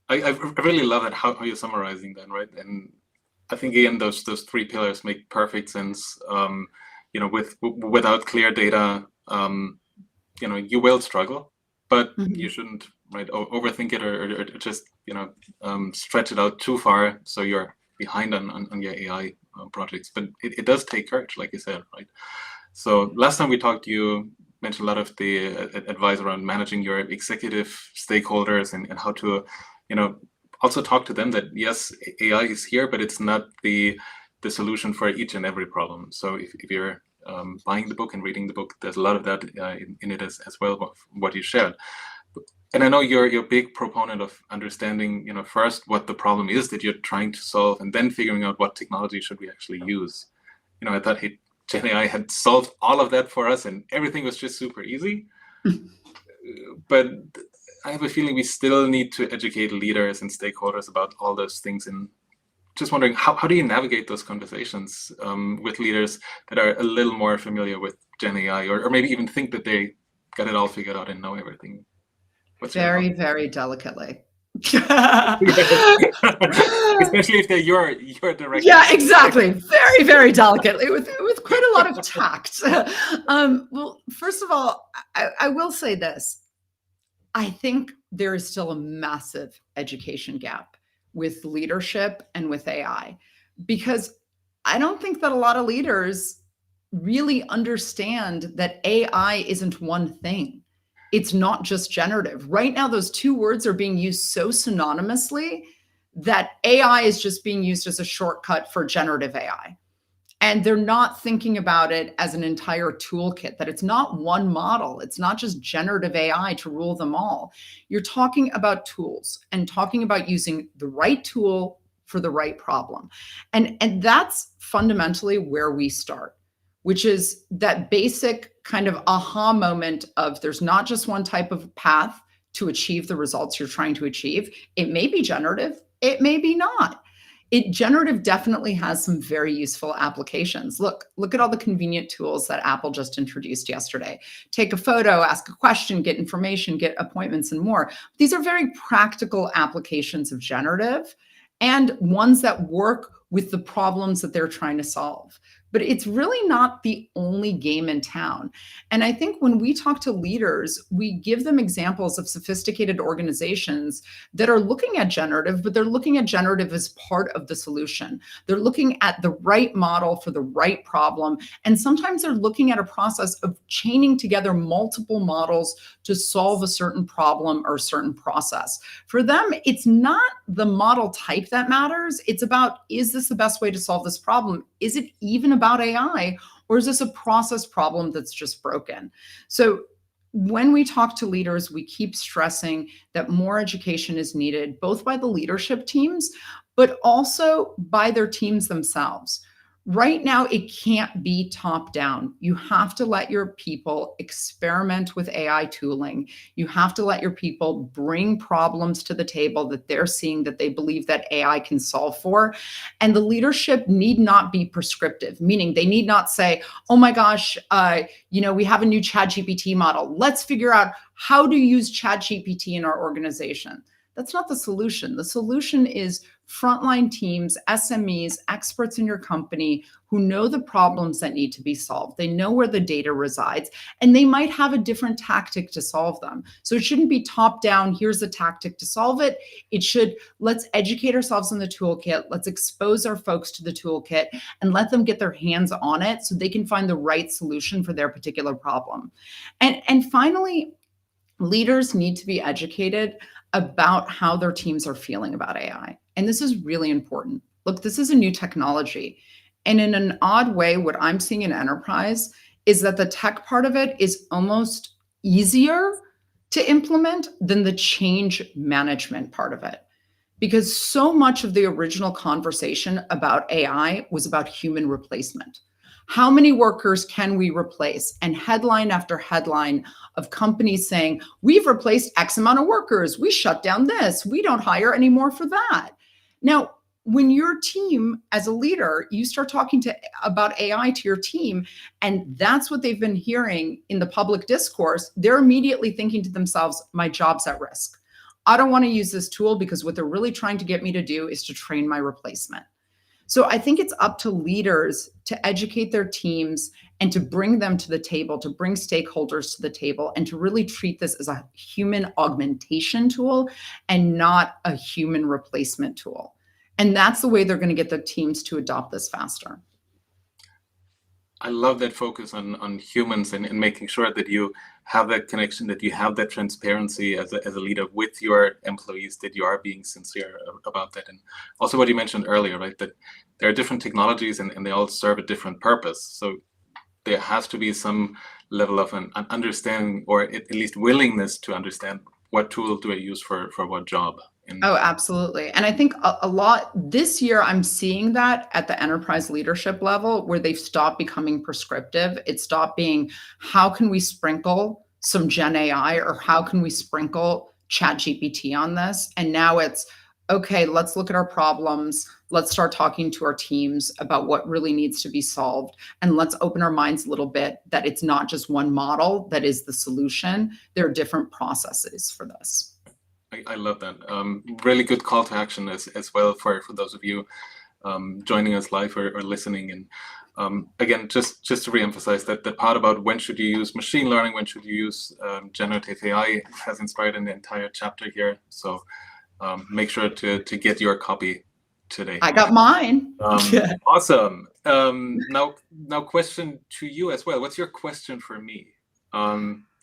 I really love it how you're summarizing that, right? And I think again those three pillars make perfect sense. You know, without clear data, you know, you will struggle, but you shouldn't, right, overthink it or just, you know, stretch it out too far so you're behind on your AI projects. But it does take courage, like you said, right? So last time we talked, you mentioned a lot of the advice around managing your executive stakeholders and how to, you know, also talk to them that yes, AI is here, but it's not the solution for each and every problem. So if you're buying the book and reading the book, there's a lot of that in it as well, what you shared. And I know you're a big proponent of understanding, you know, first what the problem is that you're trying to solve, and then figuring out what technology should we actually use. You know, I thought Gen AI had solved all of that for us and everything was just super easy. But I have a feeling we still need to educate leaders and stakeholders about all those things. And just wondering, how do you navigate those conversations with leaders that are a little more familiar with Gen AI, or maybe even think that they got it all figured out and know everything? Very, very delicately. Especially if they're your direct. Yeah, exactly. Very, very delicately, with quite a lot of tact. Well, first of all, I will say this. I think there is still a massive education gap with leadership and with AI, because I don't think that a lot of leaders really understand that AI isn't one thing. It's not just generative. Right now, those two words are being used so synonymously that AI is just being used as a shortcut for generative AI. And they're not thinking about it as an entire toolkit, that it's not one model. It's not just generative AI to rule them all. You're talking about tools and talking about using the right tool for the right problem. And that's fundamentally where we start, which is that basic kind of aha moment of there's not just one type of path to achieve the results you're trying to achieve. It may be generative, it may be not. Generative definitely has some very useful applications. Look at all the convenient tools that Apple just introduced yesterday. Take a photo, ask a question, get information, get appointments, and more. These are very practical applications of generative and ones that work with the problems that they're trying to solve. But it's really not the only game in town. And I think when we talk to leaders, we give them examples of sophisticated organizations that are looking at generative, but they're looking at generative as part of the solution. They're looking at the right model for the right problem. And sometimes they're looking at a process of chaining together multiple models to solve a certain problem or a certain process. For them, it's not the model type that matters. It's about, is this the best way to solve this problem? Is it even about AI, or is this a process problem that's just broken? So when we talk to leaders, we keep stressing that more education is needed, both by the leadership teams, but also by their teams themselves. Right now, it can't be top down. You have to let your people experiment with AI tooling. You have to let your people bring problems to the table that they're seeing that they believe that AI can solve for. And the leadership need not be prescriptive, meaning they need not say, oh my gosh, we have a new ChatGPT model. Let's figure out how to use ChatGPT in our organization. That's not the solution. The solution is frontline teams, SMEs, experts in your company who know the problems that need to be solved. They know where the data resides, and they might have a different tactic to solve them. So it shouldn't be top down, here's a tactic to solve it. It should, let's educate ourselves on the toolkit, let's expose our folks to the toolkit, and let them get their hands on it so they can find the right solution for their particular problem. And finally, leaders need to be educated about how their teams are feeling about AI. And this is really important. Look, this is a new technology. And in an odd way, what I'm seeing in enterprise is that the tech part of it is almost easier to implement than the change management part of it. Because so much of the original conversation about AI was about human replacement. How many workers can we replace? And headline after headline of companies saying, we've replaced X amount of workers. We shut down this. We don't hire anymore for that. Now, when your team as a leader, you start talking about AI to your team, and that's what they've been hearing in the public discourse, they're immediately thinking to themselves, my job's at risk. I don't want to use this tool because what they're really trying to get me to do is to train my replacement. So I think it's up to leaders to educate their teams and to bring them to the table, to bring stakeholders to the table, and to really treat this as a human augmentation tool and not a human replacement tool. And that's the way they're going to get the teams to adopt this faster. I love that focus on humans and making sure that you have that connection, that you have that transparency as a leader with your employees, that you are being sincere about that. And also what you mentioned earlier, right, that there are different technologies and they all serve a different purpose. So there has to be some level of an understanding, or at least willingness to understand what tool do I use for what job. Oh, absolutely. And I think a lot this year, I'm seeing that at the enterprise leadership level where they've stopped becoming prescriptive. It stopped being, how can we sprinkle some Gen AI or how can we sprinkle ChatGPT on this? And now it's, okay, let's look at our problems. Let's start talking to our teams about what really needs to be solved. And let's open our minds a little bit that it's not just one model that is the solution. There are different processes for this. I love that. Really good call to action as well for those of you joining us live or listening. And again, just to reemphasize that the part about when should you use machine learning, when should you use generative AI has inspired an entire chapter here. So make sure to get your copy today. I got mine. Awesome. Now question to you as well. What's your question for me?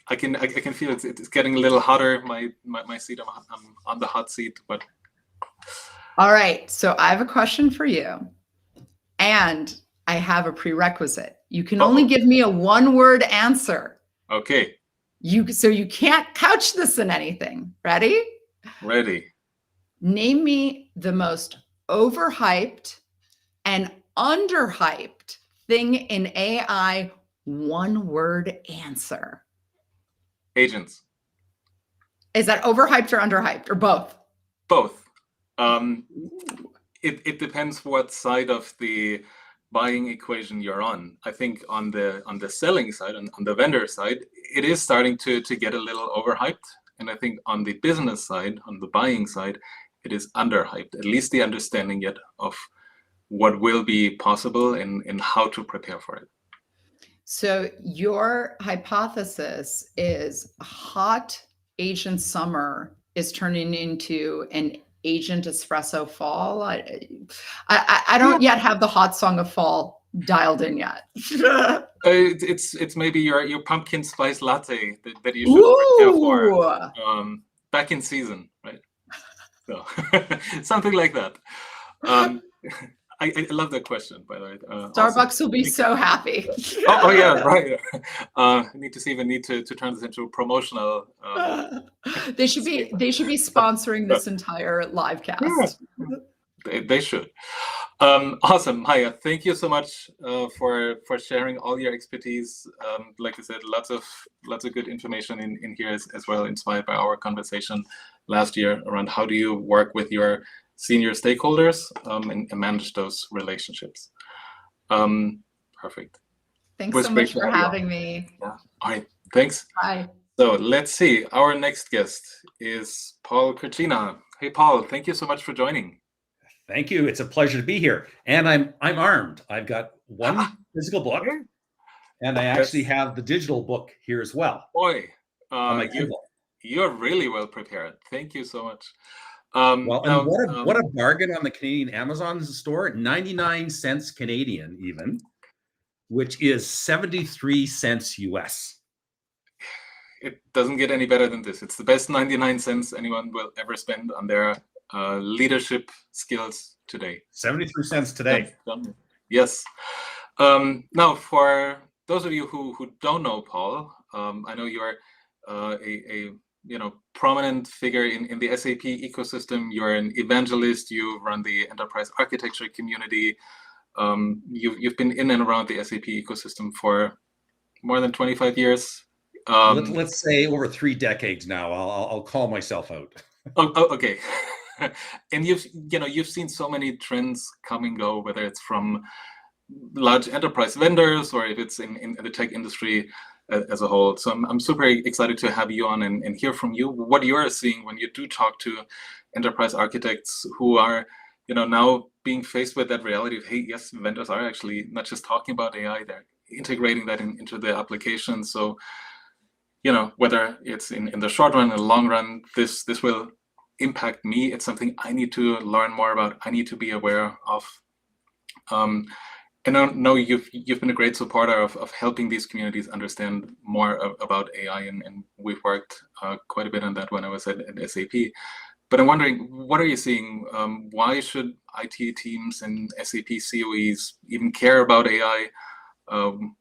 I can feel it's getting a little hotter. My seat, I'm on the hot seat, but. All right, so I have a question for you, and I have a prerequisite. You can only give me a one-word answer. Okay. So you can't couch this in anything. Ready? Ready. Name me the most overhyped and underhyped thing in AI. One-word answer. Agents. Is that overhyped or underhyped or both? Both. It depends what side of the buying equation you're on. I think on the selling side, on the vendor side, it is starting to get a little overhyped. And I think on the business side, on the buying side, it is underhyped, at least the understanding yet of what will be possible and how to prepare for it. So your hypothesis is hot agent summer is turning into an agent espresso fall. I don't yet have the hot song of fall dialed in yet. It's maybe your pumpkin spice latte that you should prepare for back in season, right? So something like that. I love that question, by the way. Starbucks will be so happy. oh yeah, right. I need to see if I need to turn this into a promotional. They should be sponsoring this entire live cast. Yeah, they should. Awesome, Maya. Thank you so much for sharing all your expertise. Like I said, lots of good information in here as well, inspired by our conversation last year around how do you work with your senior stakeholders and manage those relationships. Perfect. Thanks so much for having me. Yeah. All right. Thanks. Bye. So let's see. Our next guest is Paul Kurchina. Hey, Paul. Thank you so much for joining. Thank you. It's a pleasure to be here. And I'm armed. I've got one physical book, and I actually have the digital book here as well. Boy, you're really well prepared. Thank you so much. What a bargain on the Canadian Amazon store, 99 cents Canadian even, which is 73 cents US. It doesn't get any better than this. It's the best 99 cents anyone will ever spend on their leadership skills today. 73 cents today. Yes. Now, for those of you who don't know Paul, I know you are a prominent figure in the SAP ecosystem. You're an evangelist. You run the enterprise architecture community. You've been in and around the SAP ecosystem for more than 25 years. Let's say over 3 decades now. I'll call myself out. Okay. And you've seen so many trends come and go, whether it's from large enterprise vendors or if it's in the tech industry. as a whole. So I'm super excited to have you on and hear from you what you're seeing when you do talk to enterprise architects who are, now being faced with that reality of, hey, yes, vendors are actually not just talking about AI, they're integrating that into their applications. So, whether it's in the short run, in the long run, this will impact me. It's something I need to learn more about. I need to be aware of. And I know you've been a great supporter of helping these communities understand more about AI, and we've worked quite a bit on that when I was at SAP. But I'm wondering, what are you seeing? Why should IT teams and SAP COEs even care about AI?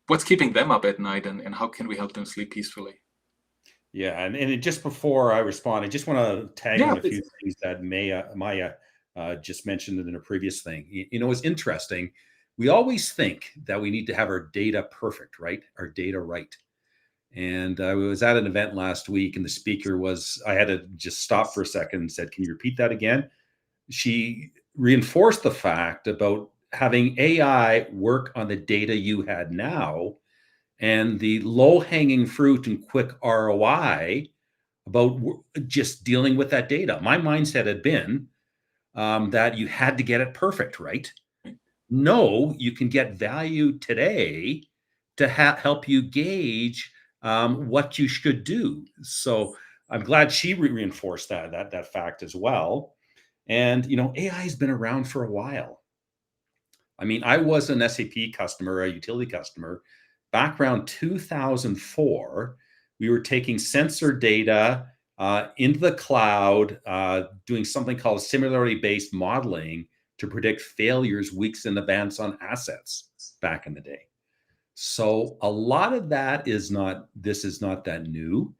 What's keeping them up at night, and how can we help them sleep peacefully? Yeah, and just before I respond, I just want to tag on a few things that Maya just mentioned in a previous thing. It's interesting. We always think that we need to have our data perfect, right? Our data right. And I was at an event last week, and the speaker I had to just stop for a second and said, "Can you repeat that again?" She reinforced the fact about having AI work on the data you had now, and the low-hanging fruit and quick ROI about just dealing with that data. My mindset had been that you had to get it perfect, right? No, you can get value today to help you gauge what you should do. So I'm glad she reinforced that fact as well. And AI has been around for a while. I mean, I was an SAP customer, a utility customer, back around 2004. We were taking sensor data into the cloud, doing something called similarity-based modeling to predict failures weeks in advance on assets back in the day. So a lot of that is not that new.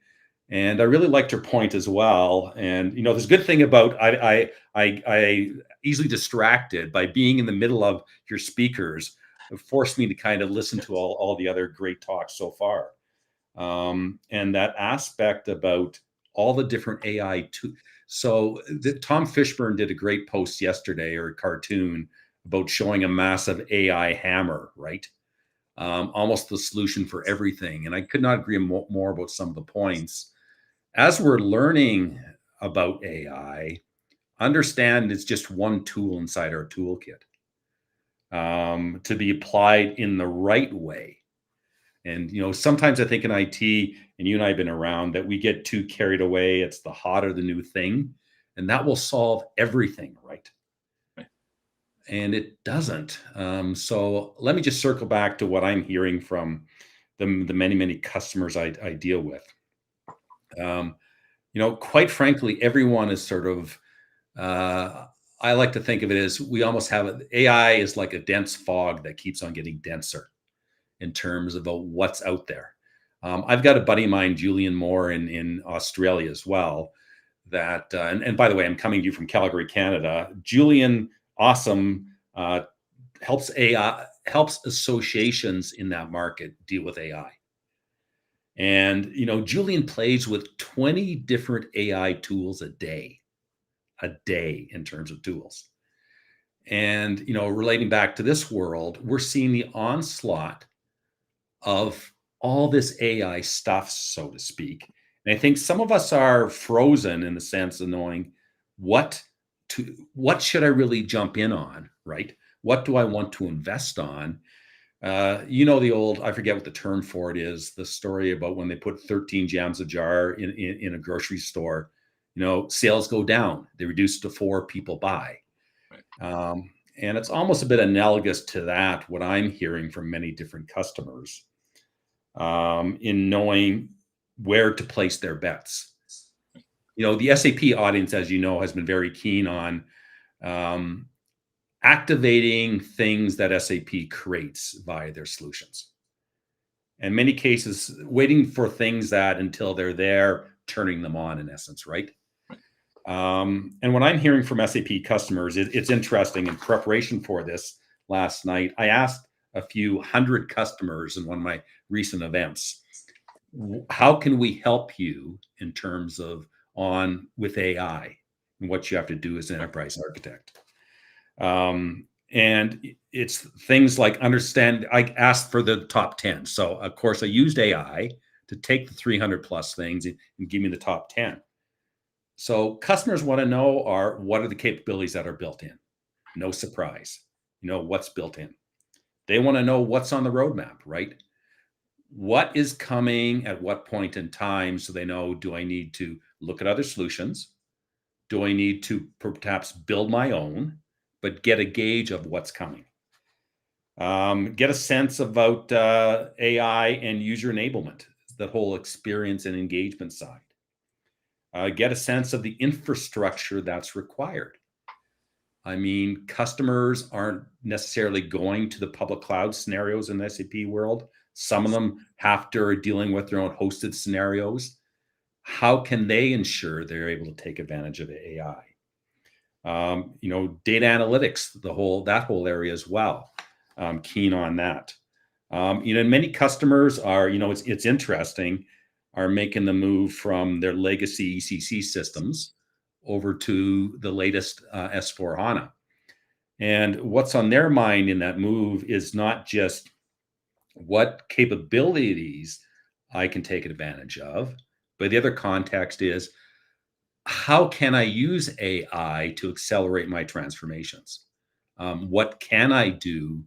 And I really liked her point as well. And there's a good thing about I easily distracted by being in the middle of your speakers. It forced me to kind of listen to all the other great talks so far. And that aspect about all the different AI tools. So Tom Fishburne did a great post yesterday, or a cartoon, about showing a massive AI hammer, right? Almost the solution for everything. And I could not agree more about some of the points. As we're learning about AI, understand it's just one tool inside our toolkit to be applied in the right way. And, sometimes I think in IT, and you and I have been around, that we get too carried away. It's the hotter the new thing, and that will solve everything, right? And it doesn't. So let me just circle back to what I'm hearing from the many, many customers I deal with. Quite frankly, everyone is sort of, I like to think of it as we almost have AI is like a dense fog that keeps on getting denser in terms of what's out there. I've got a buddy of mine, Julian Moore, in Australia as well. That and by the way, I'm coming to you from Calgary, Canada. Julian, awesome, helps associations in that market deal with AI. And Julian plays with 20 different AI tools a day in terms of tools. And relating back to this world, we're seeing the onslaught of all this AI stuff, so to speak. And I think some of us are frozen in the sense of knowing what should I really jump in on, right? What do I want to invest on? The old, I forget what the term for it is, the story about when they put 13 jams a jar in a grocery store, sales go down. They reduce to 4, people buy. Right. And it's almost a bit analogous to that, what I'm hearing from many different customers in knowing where to place their bets. The SAP audience, as you know, has been very keen on activating things that SAP creates via their solutions. In many cases, waiting for things that until they're there, turning them on, in essence, right? And what I'm hearing from SAP customers, it's interesting. In preparation for this last night, I asked a few hundred customers in one of my recent events, how can we help you in terms of with AI and what you have to do as an enterprise architect? And And it's things like I asked for the top 10. So of course I used AI to take the 300 plus things and give me the top 10. So customers want to know what are the capabilities that are built in? No surprise, what's built in. They want to know what's on the roadmap, right? What is coming at what point in time, so they know, do I need to look at other solutions? Do I need to perhaps build my own, but get a gauge of what's coming? Get a sense about AI and user enablement, the whole experience and engagement side. Get a sense of the infrastructure that's required. I mean, customers aren't necessarily going to the public cloud scenarios in the SAP world. Some of them are dealing with their own hosted scenarios. How can they ensure they're able to take advantage of AI? Data analytics, that whole area as well. I'm keen on that. Many customers are, it's interesting, are making the move from their legacy ECC systems over to the latest S/4HANA. And what's on their mind in that move is not just what capabilities I can take advantage of, but the other context is, how can I use AI to accelerate my transformations? What can I do?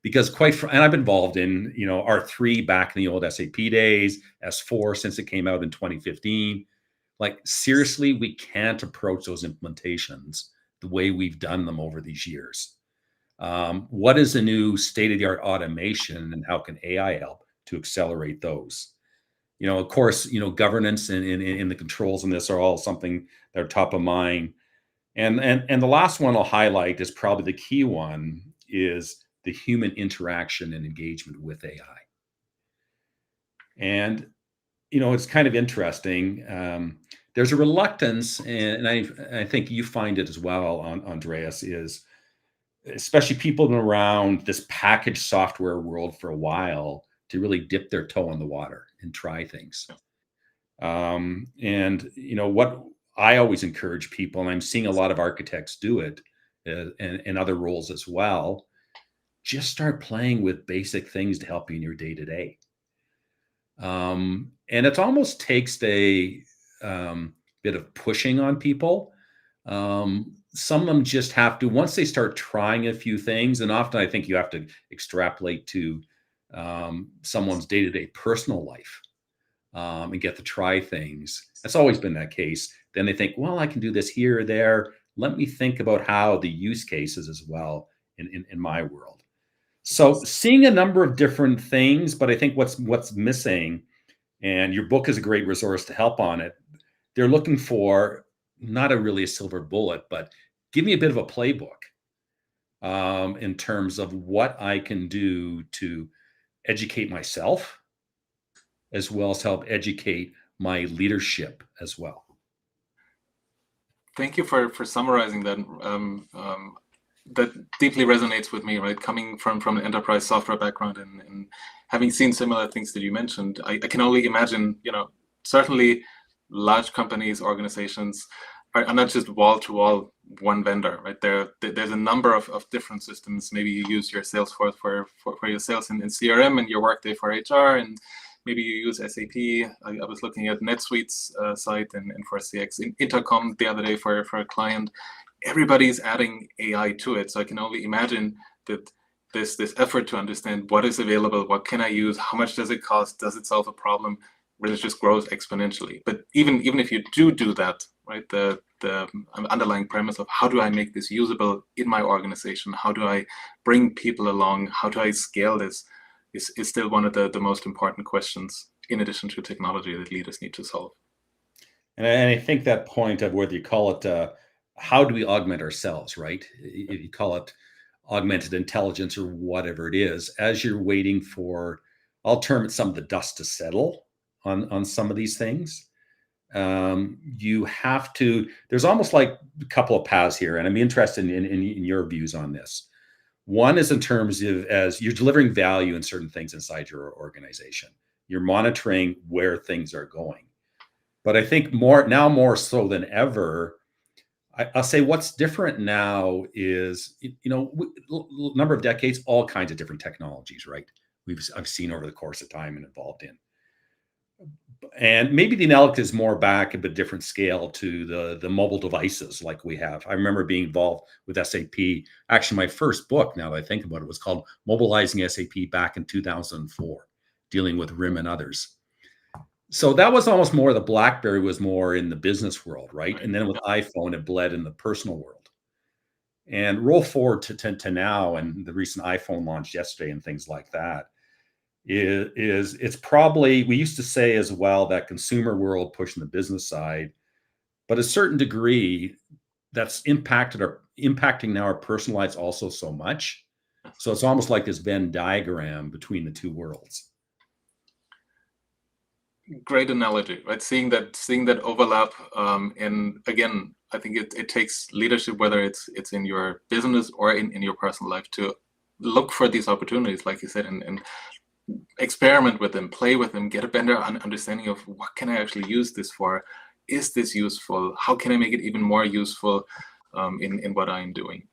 Because and I've been involved in, R3 back in the old SAP days, S4 since it came out in 2015. Like, seriously, we can't approach those implementations the way we've done them over these years. What is the new state-of-the-art automation, and how can AI help to accelerate those? Of course, governance and the controls in this are all something that are top of mind. And the last one I'll highlight is probably the key one, is the human interaction and engagement with AI. And, it's kind of interesting. There's a reluctance, and I think you find it as well, Andreas, is especially people been around this packaged software world for a while to really dip their toe in the water and try things. What I always encourage people, and I'm seeing a lot of architects do it, and other roles as well, just start playing with basic things to help you in your day-to-day. And it almost takes a bit of pushing on people. Some of them just have to, once they start trying a few things, and often I think you have to extrapolate to someone's day-to-day personal life and get to try things. That's always been that case. Then they think, well, I can do this here or there. Let me think about how the use cases as well in my world. So seeing a number of different things, but I think what's missing, and your book is a great resource to help on it, they're looking for not really a silver bullet, but give me a bit of a playbook in terms of what I can do to educate myself, as well as help educate my leadership as well. Thank you for summarizing that. That deeply resonates with me, right? Coming from an enterprise software background and having seen similar things that you mentioned, I can only imagine, certainly large companies, organizations are not just wall-to-wall one vendor, right? There's a number of different systems. Maybe you use your Salesforce for your sales in CRM, and your Workday for HR, and maybe you use SAP. I was looking at NetSuite's site and for CX Intercom the other day for a client. Everybody's adding AI to it. So I can only imagine that this effort to understand what is available, what can I use, how much does it cost, does it solve a problem, really just grows exponentially. But even if you do that, right, the underlying premise of how do I make this usable in my organization, how do I bring people along, how do I scale this, is still one of the most important questions, in addition to technology, that leaders need to solve. And I think that point of whether you call it, how do we augment ourselves, right? If you call it augmented intelligence or whatever it is, as you're waiting for, I'll term it, some of the dust to settle on some of these things, you have to, there's almost like a couple of paths here, and I'm interested in your views on this. One is in terms of, as you're delivering value in certain things inside your organization, you're monitoring where things are going. But I think more so than ever, I'll say what's different now is, number of decades, all kinds of different technologies, right? I've seen over the course of time and involved in. And maybe the analogy is more back a bit different scale to the mobile devices like we have. I remember being involved with SAP. Actually, my first book, now that I think about it, was called Mobilizing SAP back in 2004, dealing with RIM and others. So that was almost more, the BlackBerry was more in the business world, right? And then with iPhone, it bled in the personal world. And roll forward to now, and the recent iPhone launch yesterday and things like that, it's probably, we used to say as well that consumer world pushing the business side, but a certain degree that's impacting now our personal lives also so much. So it's almost like this Venn diagram between the two worlds. Great analogy, right? Seeing that overlap, and again, I think it takes leadership, whether it's in your business or in your personal life, to look for these opportunities, like you said, and experiment with them, play with them, get a better understanding of what can I actually use this for? Is this useful? How can I make it even more useful in what I'm doing?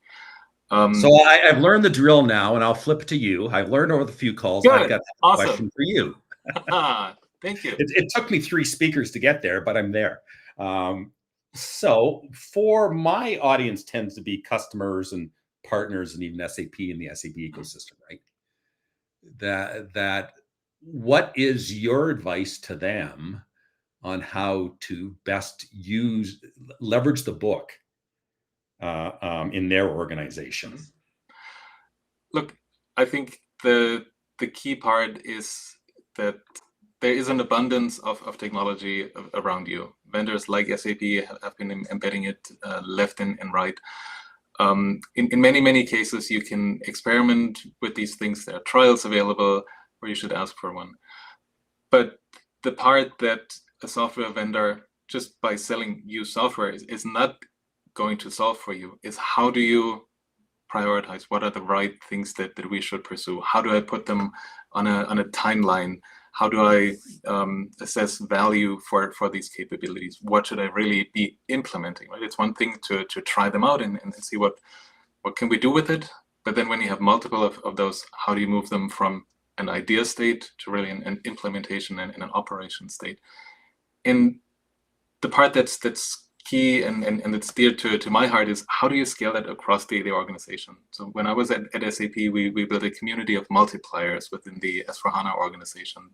So I've learned the drill now, and I'll flip it to you. I've learned over the few calls. Good. I've got a question for you. Thank you. It took me 3 speakers to get there, but I'm there. So for my audience tends to be customers and partners and even SAP and the SAP ecosystem, right? That what is your advice to them on how to best leverage the book in their organization? Look, I think the key part is that there is an abundance of technology around you. Vendors like SAP have been embedding it left and right. In many cases, you can experiment with these things. There are trials available, or you should ask for one. But the part that a software vendor, just by selling you software, is not going to solve for you is how do you prioritize? What are the right things that we should pursue? How do I put them on a timeline? How do I assess value for these capabilities? What should I really be implementing? Right? It's one thing to try them out and see what can we do with it. But then when you have multiple of those, how do you move them from an idea state to really an implementation and an operation state? And the part that's key and it's dear to my heart is how do you scale that across the organization? So when I was at SAP, we built a community of multipliers within the S/4HANA organization,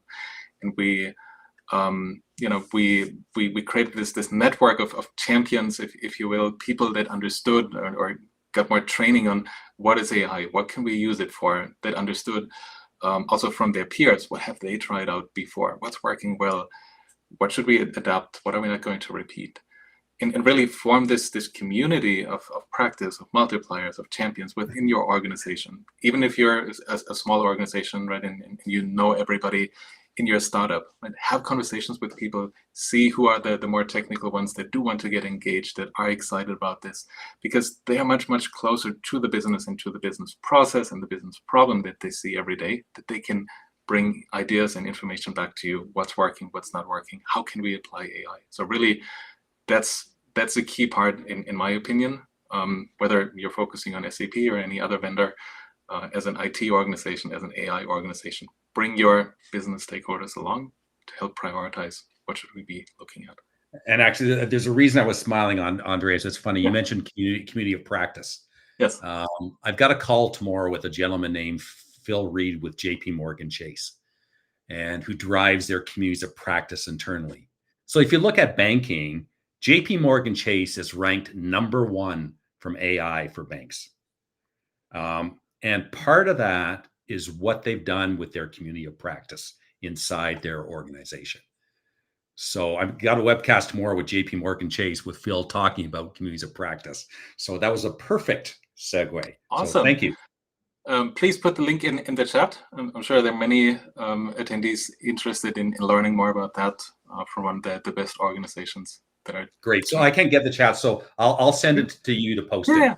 and we created this network of champions, if you will, people that understood or got more training on what is AI, what can we use it for, that understood also from their peers, what have they tried out before, what's working well, what should we adapt, what are we not going to repeat? And really form this community of practice, of multipliers, of champions within your organization. Even if you're a small organization, right, and you know everybody in your startup, right, have conversations with people, see who are the more technical ones that do want to get engaged, that are excited about this, because they are much, much closer to the business and to the business process and the business problem that they see every day, that they can bring ideas and information back to you, what's working, what's not working, how can we apply AI? So really, that's a key part in my opinion, whether you're focusing on SAP or any other vendor, as an IT organization, as an AI organization, bring your business stakeholders along to help prioritize what should we be looking at. And actually, there's a reason I was smiling on Andreas. It's funny, you mentioned community of practice. Yes. I've got a call tomorrow with a gentleman named Phil Reed with JP Chase, and who drives their communities of practice internally. So if you look at banking, JP Chase is ranked #1 from AI for banks. And part of that is what they've done with their community of practice inside their organization. So I've got a webcast tomorrow with JP Chase with Phil talking about communities of practice. So that was a perfect segue. Awesome. So thank you. Please put the link in the chat. I'm sure there are many attendees interested in learning more about that from one of the best organizations that are. Great. So I can't get the chat, so I'll send it to you to post it. Yeah,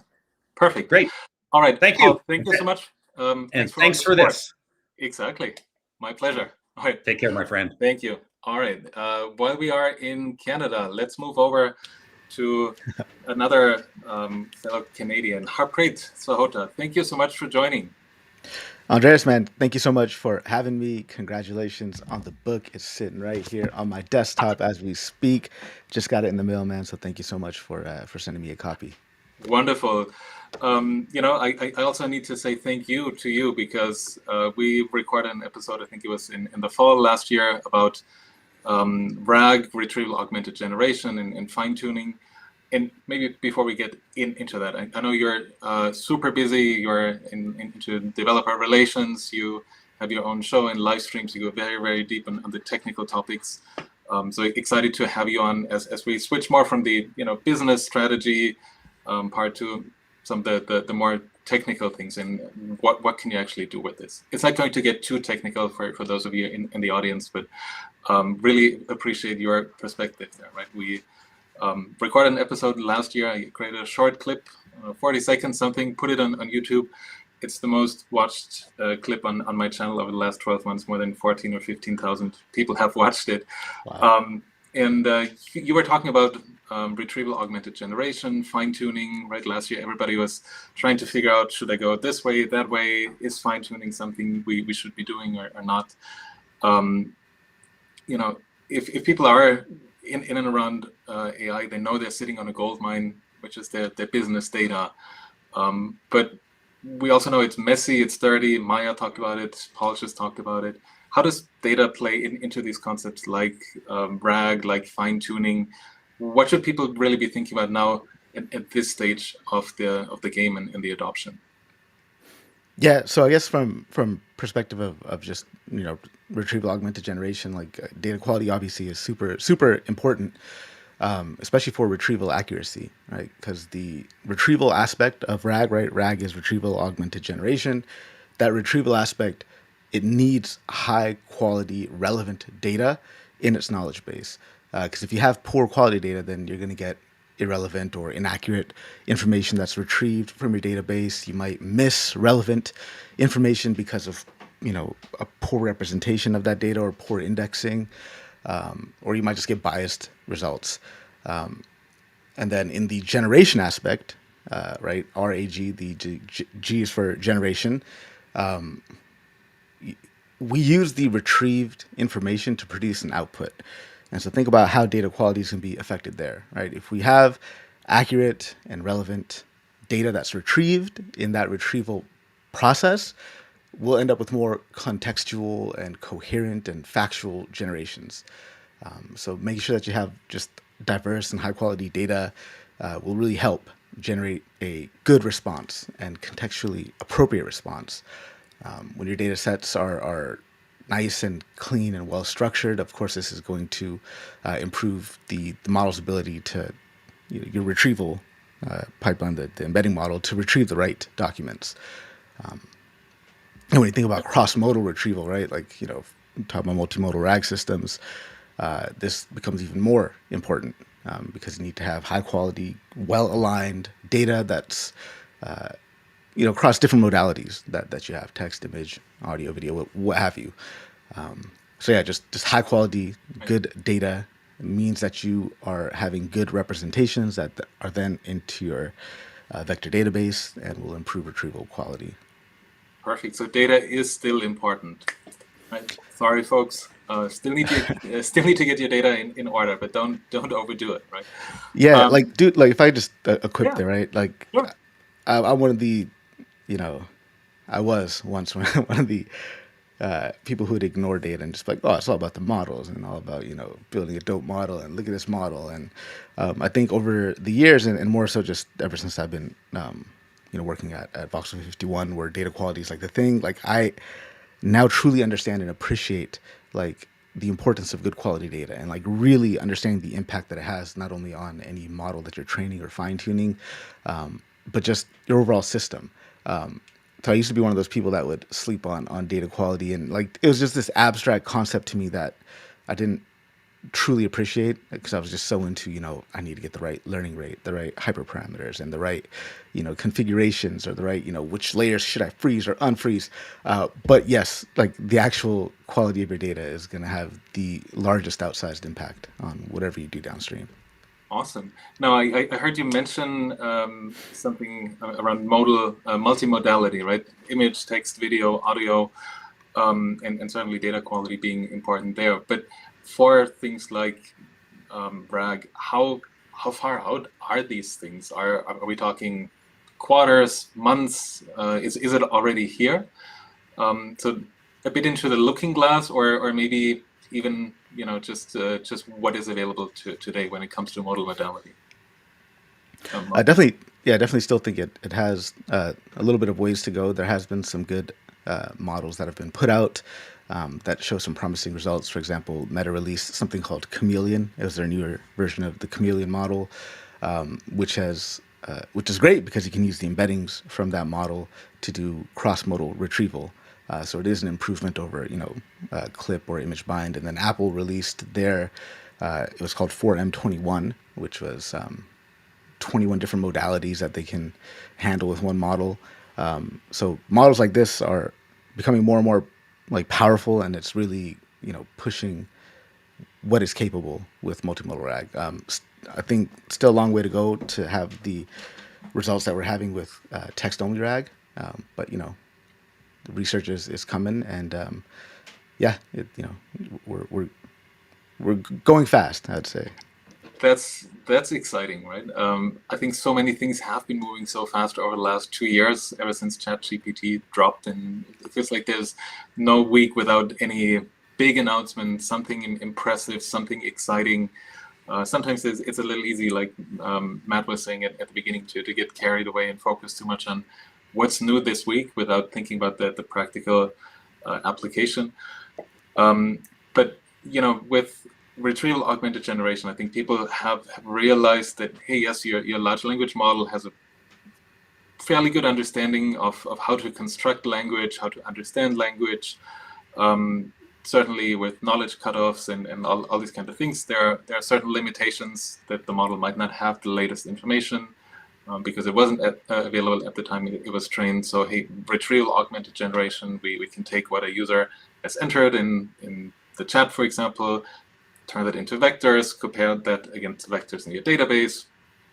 perfect. Great. All right. Thank you. Thank you so much. And thanks for this. Exactly. My pleasure. All right. Take care, my friend. Thank you. All right. While we are in Canada, let's move over to another fellow Canadian, Harpreet Sahota. Thank you so much for joining. Andreas, man, thank you so much for having me. Congratulations on the book. It's sitting right here on my desktop as we speak. Just got it in the mail, man. So thank you so much for sending me a copy. Wonderful. I also need to say thank you to you because we recorded an episode, I think it was in the fall last year, about RAG, Retrieval-Augmented Generation, and fine-tuning. And maybe before we get into that, I know you're super busy. You're into developer relations. You have your own show and live streams. You go very, very deep on the technical topics. So excited to have you on as we switch more from the business strategy part to some of the more technical things and what can you actually do with this. It's not going to get too technical for those of you in the audience, but really appreciate your perspective there. Right? We recorded an episode last year. I created a short clip, 40 seconds something, put it on YouTube. It's the most watched clip on my channel over the last 12 months. More than 14 or 15,000 people have watched it. Wow. You were talking about retrieval-augmented generation, fine-tuning, right? Last year, everybody was trying to figure out, should I go this way, that way? Is fine-tuning something we should be doing or not? If people are in and around AI, they know they're sitting on a gold mine, which is their business data. But we also know it's messy, it's dirty. Maya talked about it, Paul just talked about it. How does data play into these concepts like RAG, like fine-tuning? What should people really be thinking about now at this stage of the game and the adoption? Yeah, so I guess from perspective of just retrieval augmented generation, like data quality obviously is super important, especially for retrieval accuracy, right? Because the retrieval aspect of RAG, right? RAG is retrieval augmented generation. That retrieval aspect, it needs high quality relevant data in its knowledge base. Because if you have poor quality data, then you're going to get irrelevant or inaccurate information that's retrieved from your database. You might miss relevant information because of a poor representation of that data or poor indexing, or you might just get biased results. And then in the generation aspect, right, RAG, the G is for generation. We use the retrieved information to produce an output. And so think about how data quality can be affected there, right? If we have accurate and relevant data that's retrieved in that retrieval process, we'll end up with more contextual and coherent and factual generations. So making sure that you have just diverse and high quality data will really help generate a good response and contextually appropriate response. When your data sets are nice and clean and well structured, of course, this is going to improve the model's ability to, your retrieval pipeline, the embedding model, to retrieve the right documents. And when you think about cross-modal retrieval, right, like, talk about multimodal RAG systems, this becomes even more important because you need to have high quality, well-aligned data that's across different modalities that you have: text, image, audio, video, what have you. So yeah, just high quality, good data means that you are having good representations that are then into your vector database and will improve retrieval quality. Perfect. So data is still important, right? Sorry, folks. Still need to get your data in order, but don't overdo it, right? Yeah, dude, if I just equip there, right? Like, sure. I'm one of the, I was once one of the people who would ignore data and just like, oh, it's all about the models and all about, building a dope model and look at this model. And I think over the years and more so just ever since I've been, working at Voxel 51, where data quality is like the thing, like I now truly understand and appreciate like the importance of good quality data and like really understanding the impact that it has not only on any model that you're training or fine tuning, but just your overall system. So I used to be one of those people that would sleep on data quality, and like it was just this abstract concept to me that I didn't truly appreciate because I was just so into, I need to get the right learning rate, the right hyperparameters, and the right, configurations, or the right, which layers should I freeze or unfreeze. But yes, like the actual quality of your data is going to have the largest outsized impact on whatever you do downstream. Awesome. Now, I heard you mention something around multimodality, right? Image, text, video, audio, and certainly data quality being important there. But for things like RAG, how far out are these things? Are we talking quarters, months? Is it already here? So a bit into the looking glass, or maybe even just what is available today when it comes to modal modality. Definitely still think it has a little bit of ways to go. There has been some good models that have been put out that show some promising results. For example, Meta released something called Chameleon. It was their newer version of the Chameleon model, which is great because you can use the embeddings from that model to do cross-modal retrieval. So it is an improvement over, clip or image bind. And then Apple released their, it was called 4M21, which was 21 different modalities that they can handle with one model. So models like this are becoming more and more like powerful, and it's really, pushing what is capable with multimodal RAG. I think still a long way to go to have the results that we're having with text-only RAG, but the research is coming, and we're going fast, I'd say. That's exciting, right? I think so many things have been moving so fast over the last 2 years, ever since ChatGPT dropped, and it feels like there's no week without any big announcement, something impressive, something exciting. Sometimes it's a little easy, like Matt was saying at the beginning, to get carried away and focus too much on what's new this week without thinking about the practical application. But with retrieval-augmented generation, I think people have realized that, hey, yes, your large language model has a fairly good understanding of how to construct language, how to understand language. Certainly with knowledge cutoffs and all these kind of things, there are certain limitations that the model might not have the latest information because it wasn't available at the time it was trained. So, hey, retrieval-augmented generation, we can take what a user has entered in the chat, for example, turn that into vectors, compare that against vectors in your database,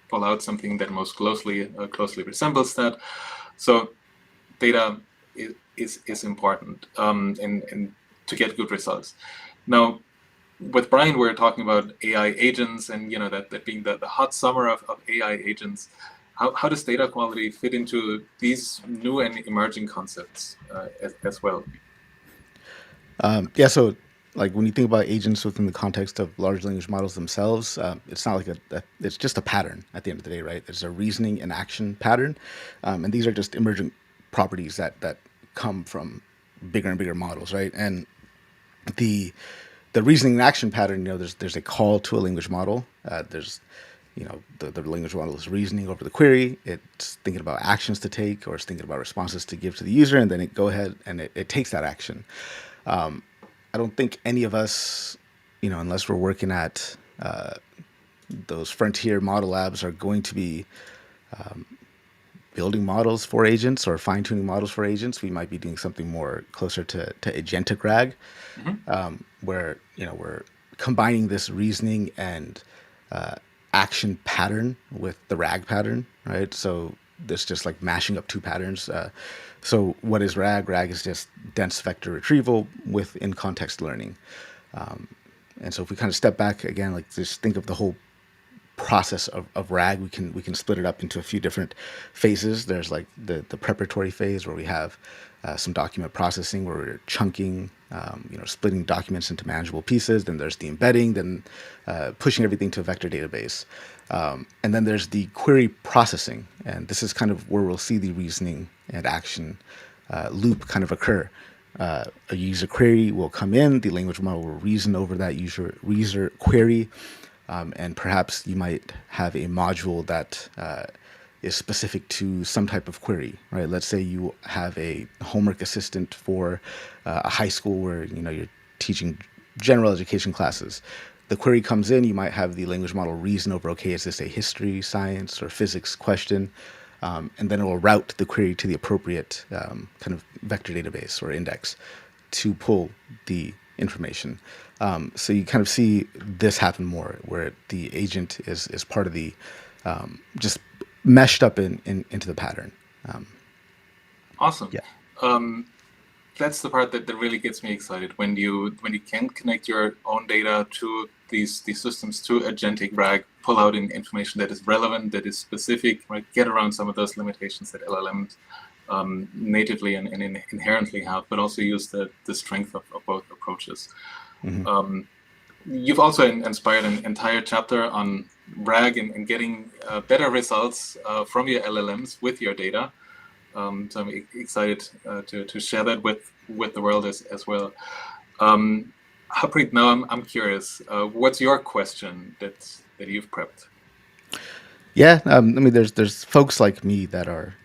pull out something that most closely resembles that. So data is important and to get good results. Now, with Brian, we're talking about AI agents, and that being the hot summer of AI agents. How does data quality fit into these new and emerging concepts as well? So like when you think about agents within the context of large language models themselves, it's not like it's just a pattern at the end of the day, right? It's a reasoning and action pattern. And these are just emergent properties that come from bigger and bigger models, right? And the reasoning and action pattern, there's a call to a language model. There's, the language model is reasoning over the query. It's thinking about actions to take, or it's thinking about responses to give to the user, and then it go ahead and it takes that action. I don't think any of us, unless we're working at those frontier model labs, are going to be building models for agents or fine-tuning models for agents. We might be doing something more closer to agentic RAG, where we're combining this reasoning and action pattern with the RAG pattern, right? So this just like mashing up two patterns. So what is RAG? RAG is just dense vector retrieval with in-context learning. And so if we kind of step back again, like just think of the whole process of RAG, we can split it up into a few different phases. There's like the preparatory phase where we have some document processing where we're chunking, splitting documents into manageable pieces. Then there's the embedding, then pushing everything to a vector database. And then there's the query processing. And this is kind of where we'll see the reasoning and action loop kind of occur. A user query will come in, the language model will reason over that user query, and perhaps you might have a module that is specific to some type of query, right? Let's say you have a homework assistant for a high school where you're teaching general education classes. The query comes in, you might have the language model reason over, okay, is this a history, science, or physics question? And then it will route the query to the appropriate kind of vector database or index to pull the information. So you kind of see this happen more, where the agent is part of the just meshed up into the pattern. Awesome. Yeah. That's the part that really gets me excited, when you can connect your own data to these systems, to agentic RAG, pull out information that is relevant, that is specific, right? Get around some of those limitations that LLMs natively and inherently have, but also use the strength of both approaches. Mm-hmm. You've also inspired an entire chapter on RAG and getting better results from your LLMs with your data. So I'm excited to share that with the world as well. Harpreet, now I'm curious. What's your question that you've prepped? Yeah, I mean, there's folks like me that are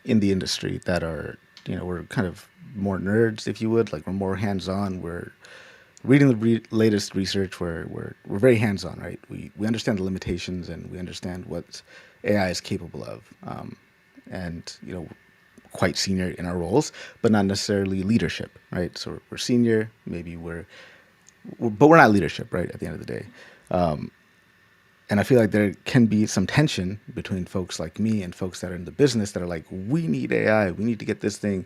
in the industry that are, we're kind of more nerds, if you would. Like, we're more hands-on. We're reading the latest research. We're very hands-on, right? We understand the limitations, and we understand what AI is capable of. And quite senior in our roles, but not necessarily leadership, right? So we're senior, maybe but we're not leadership, right? At the end of the day. And I feel like there can be some tension between folks like me and folks that are in the business that are like, we need AI, we need to get this thing,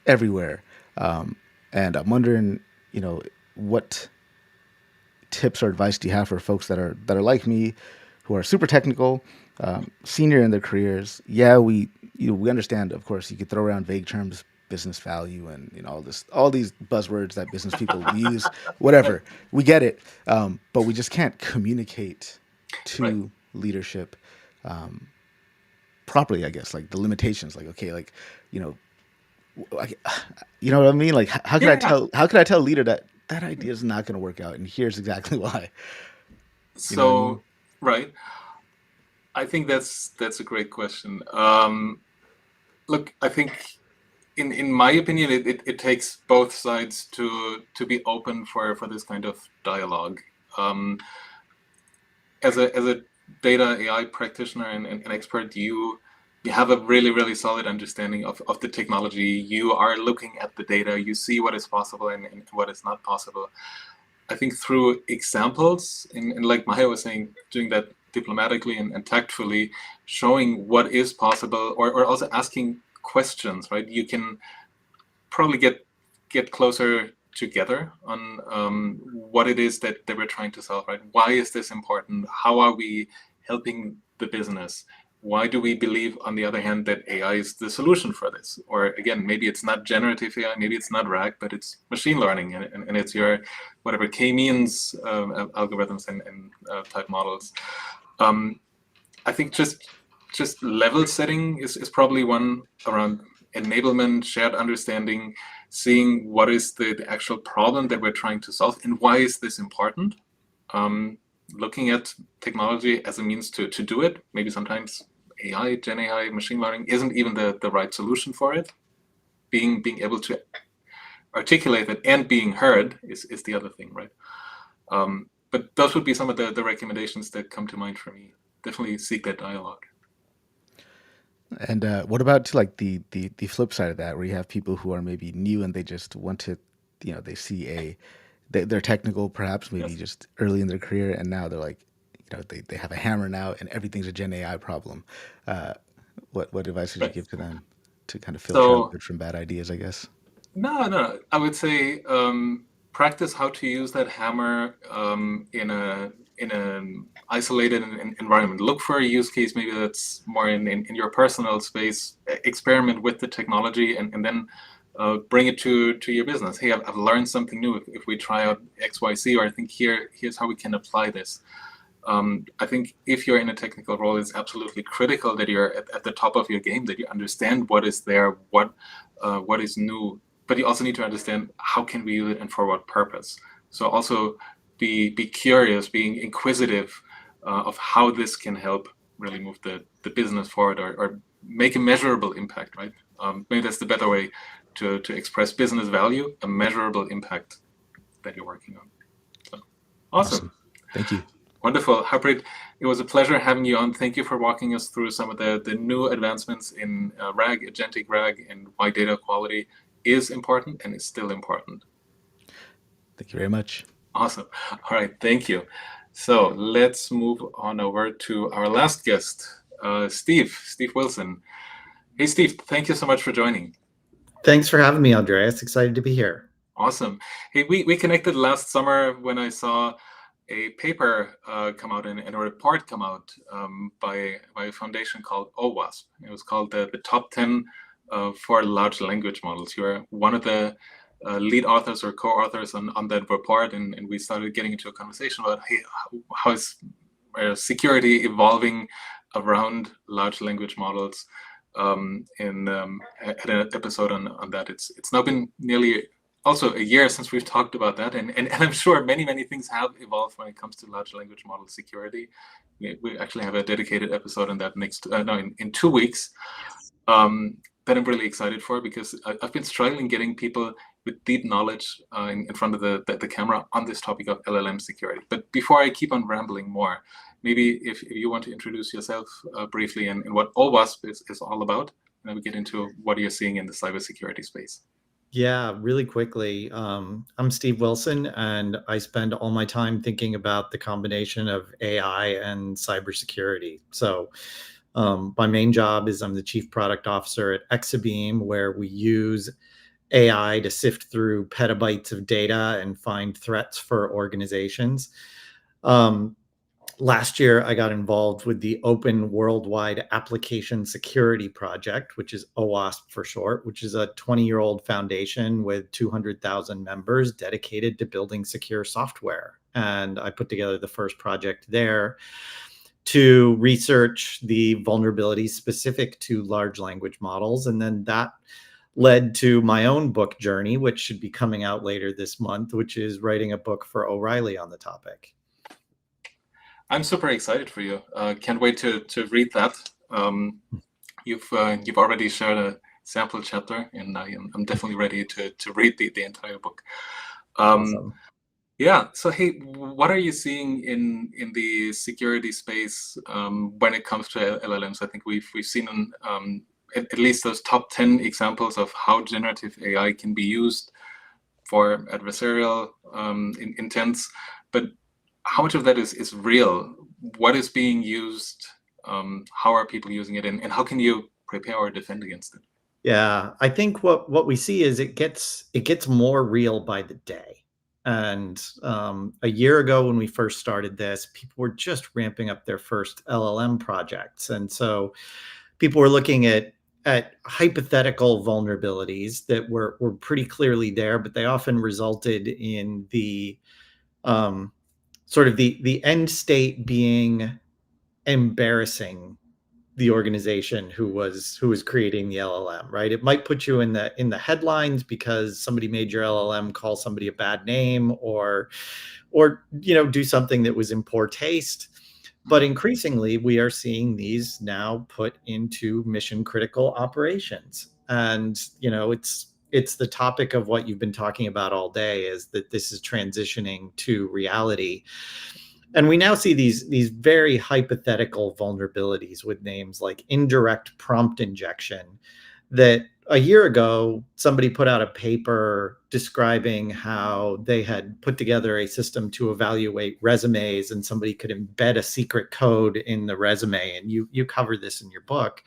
everywhere. And I'm wondering, what tips or advice do you have for folks that are like me, who are super technical, senior in their careers? Yeah, we understand, of course, you could throw around vague terms, business value, and all these buzzwords that business people use, whatever. We get it, but we just can't communicate to leadership properly, I guess. Like, the limitations, like, okay, like, you know what I mean? Like, how could I tell a leader that idea is not going to work out, and here's exactly why? So, right. I think that's a great question. Look, I think in my opinion, it takes both sides to be open for this kind of dialogue. As a data AI practitioner and an expert, you have a really solid understanding of the technology. You are looking at the data, you see what is possible and what is not possible. I think through examples, and like Maya was saying, doing that diplomatically and tactfully, showing what is possible, or also asking questions, right? You can probably get closer together on what it is that we're trying to solve, right? Why is this important? How are we helping the business? Why do we believe, on the other hand, that AI is the solution for this? Or again, maybe it's not generative AI, maybe it's not RAG, but it's machine learning, and it's your whatever K-means algorithms and type models. I think just level setting is probably one, around enablement, shared understanding, seeing what is the actual problem that we're trying to solve and why is this important. Looking at technology as a means to do it. Maybe sometimes AI, Gen AI, machine learning isn't even the right solution for it. Being able to articulate it and being heard is the other thing, right? But those would be some of the recommendations that come to mind for me. Definitely seek that dialogue. And what about like the flip side of that, where you have people who are maybe new and they just want to, they see they're technical, perhaps maybe just early in their career, and now they're like, they have a hammer now and everything's a Gen AI problem. What advice would you give to them to kind of filter out good from bad ideas, I guess? No. I would say practice how to use that hammer in an isolated environment. Look for a use case, maybe that's more in your personal space. Experiment with the technology and then bring it to your business. Hey, I've learned something new. If we try out X, Y, Z, or I think here's how we can apply this. I think if you're in a technical role, it's absolutely critical that you're at the top of your game, that you understand what is there, what is new. But you also need to understand how can we use it and for what purpose. So also be curious, being inquisitive of how this can help really move the business forward or make a measurable impact, right? Maybe that's the better way to express business value, a measurable impact that you're working on. So, awesome. Thank you. Wonderful. Harpreet, it was a pleasure having you on. Thank you for walking us through some of the new advancements in RAG, agentic RAG, and why data quality is important and is still important. Thank you very much. Awesome. All right, thank you. So let's move on over to our last guest, Steve Wilson. Hey, Steve, thank you so much for joining. Thanks for having me, Andreas. Excited to be here. Awesome. Hey, we connected last summer when I saw a paper come out and a report come out by a foundation called OWASP. It was called the Top 10 for Large Language Models. You are one of the lead authors or co-authors on that report, and we started getting into a conversation about, hey, how is security evolving around large language models. And had an episode on that. It's now been nearly also a year since we've talked about that, and I'm sure many things have evolved when it comes to large language model security. We actually have a dedicated episode on that in 2 weeks. That I'm really excited for, because I've been struggling getting people with deep knowledge in front of the camera on this topic of LLM security. But before I keep on rambling more, maybe if you want to introduce yourself briefly and what OWASP is all about, and then we get into what you're seeing in the cybersecurity space. Yeah, really quickly. I'm Steve Wilson, and I spend all my time thinking about the combination of AI and cybersecurity. So my main job is I'm the Chief Product Officer at Exabeam, where we use AI to sift through petabytes of data and find threats for organizations. Last year, I got involved with the Open Worldwide Application Security Project, which is OWASP for short, which is a 20-year-old foundation with 200,000 members dedicated to building secure software. And I put together the first project there to research the vulnerabilities specific to large language models. And then that led to my own book journey, which should be coming out later this month, which is writing a book for O'Reilly on the topic. I'm super excited for you. Can't wait to read that. You've already shared a sample chapter, and I'm definitely ready to read the entire book. Awesome. Yeah. So hey, what are you seeing in the security space when it comes to LLMs? I think we've seen at least those top 10 examples of how generative AI can be used for adversarial intents, but how much of that is real? What is being used? How are people using it? And how can you prepare or defend against it? Yeah, I think what we see is it gets more real by the day. And a year ago when we first started this, people were just ramping up their first LLM projects. And so people were looking at hypothetical vulnerabilities that were pretty clearly there, but they often resulted in the sort of the end state being embarrassing the organization who was creating the LLM, right? It might put you in the headlines because somebody made your LLM call somebody a bad name, or do something that was in poor taste. But increasingly, we are seeing these now put into mission critical operations, and it's the topic of what you've been talking about all day, is that this is transitioning to reality. And we now see these very hypothetical vulnerabilities with names like indirect prompt injection, that a year ago, somebody put out a paper describing how they had put together a system to evaluate resumes, and somebody could embed a secret code in the resume. And you cover this in your book.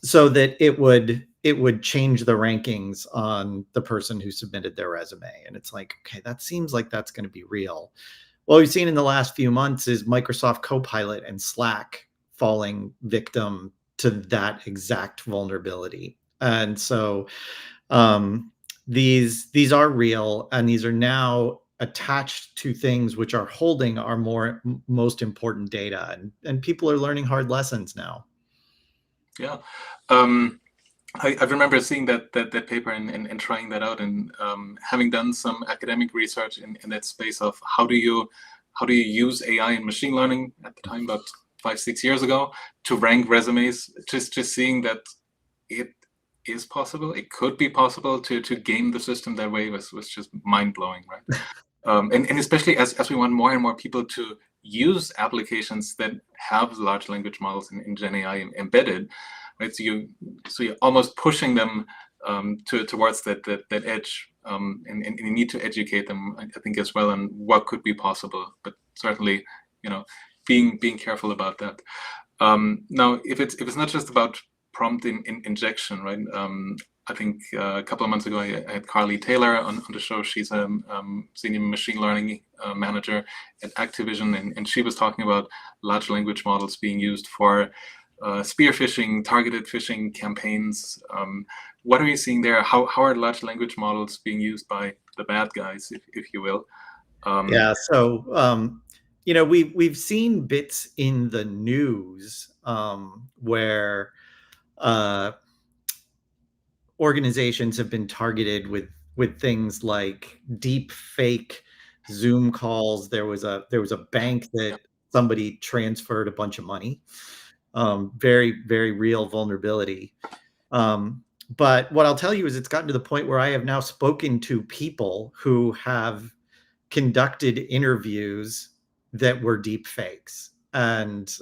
So that it would change the rankings on the person who submitted their resume. And it's like, okay, that seems like that's going to be real. What we've seen in the last few months is Microsoft Copilot and Slack falling victim to that exact vulnerability. And so these are real, and these are now attached to things which are holding our most important data. And people are learning hard lessons now. Yeah. I remember seeing that paper and trying that out, and having done some academic research in that space of how do you use AI and machine learning at the time, about 5-6 years ago, to rank resumes. Just seeing that it is possible, it could be possible to game the system that way was just mind blowing, right? And especially as we want more and more people to use applications that have large language models in Gen AI embedded, right? So you're almost pushing them towards that edge, and you need to educate them, I think, as well, on what could be possible. But certainly, being careful about that. Now, if it's not just about prompt injection, right? I think a couple of months ago, I had Carly Taylor on the show. She's a senior machine learning manager at Activision, and she was talking about large language models being used for spear phishing, targeted phishing campaigns. What are you seeing there? How are large language models being used by the bad guys, if you will? Yeah, so we've seen bits in the news where organizations have been targeted with things like deep fake Zoom calls. There was a bank that somebody transferred a bunch of money. Very, very real vulnerability. But what I'll tell you is it's gotten to the point where I have now spoken to people who have conducted interviews that were deep fakes. And,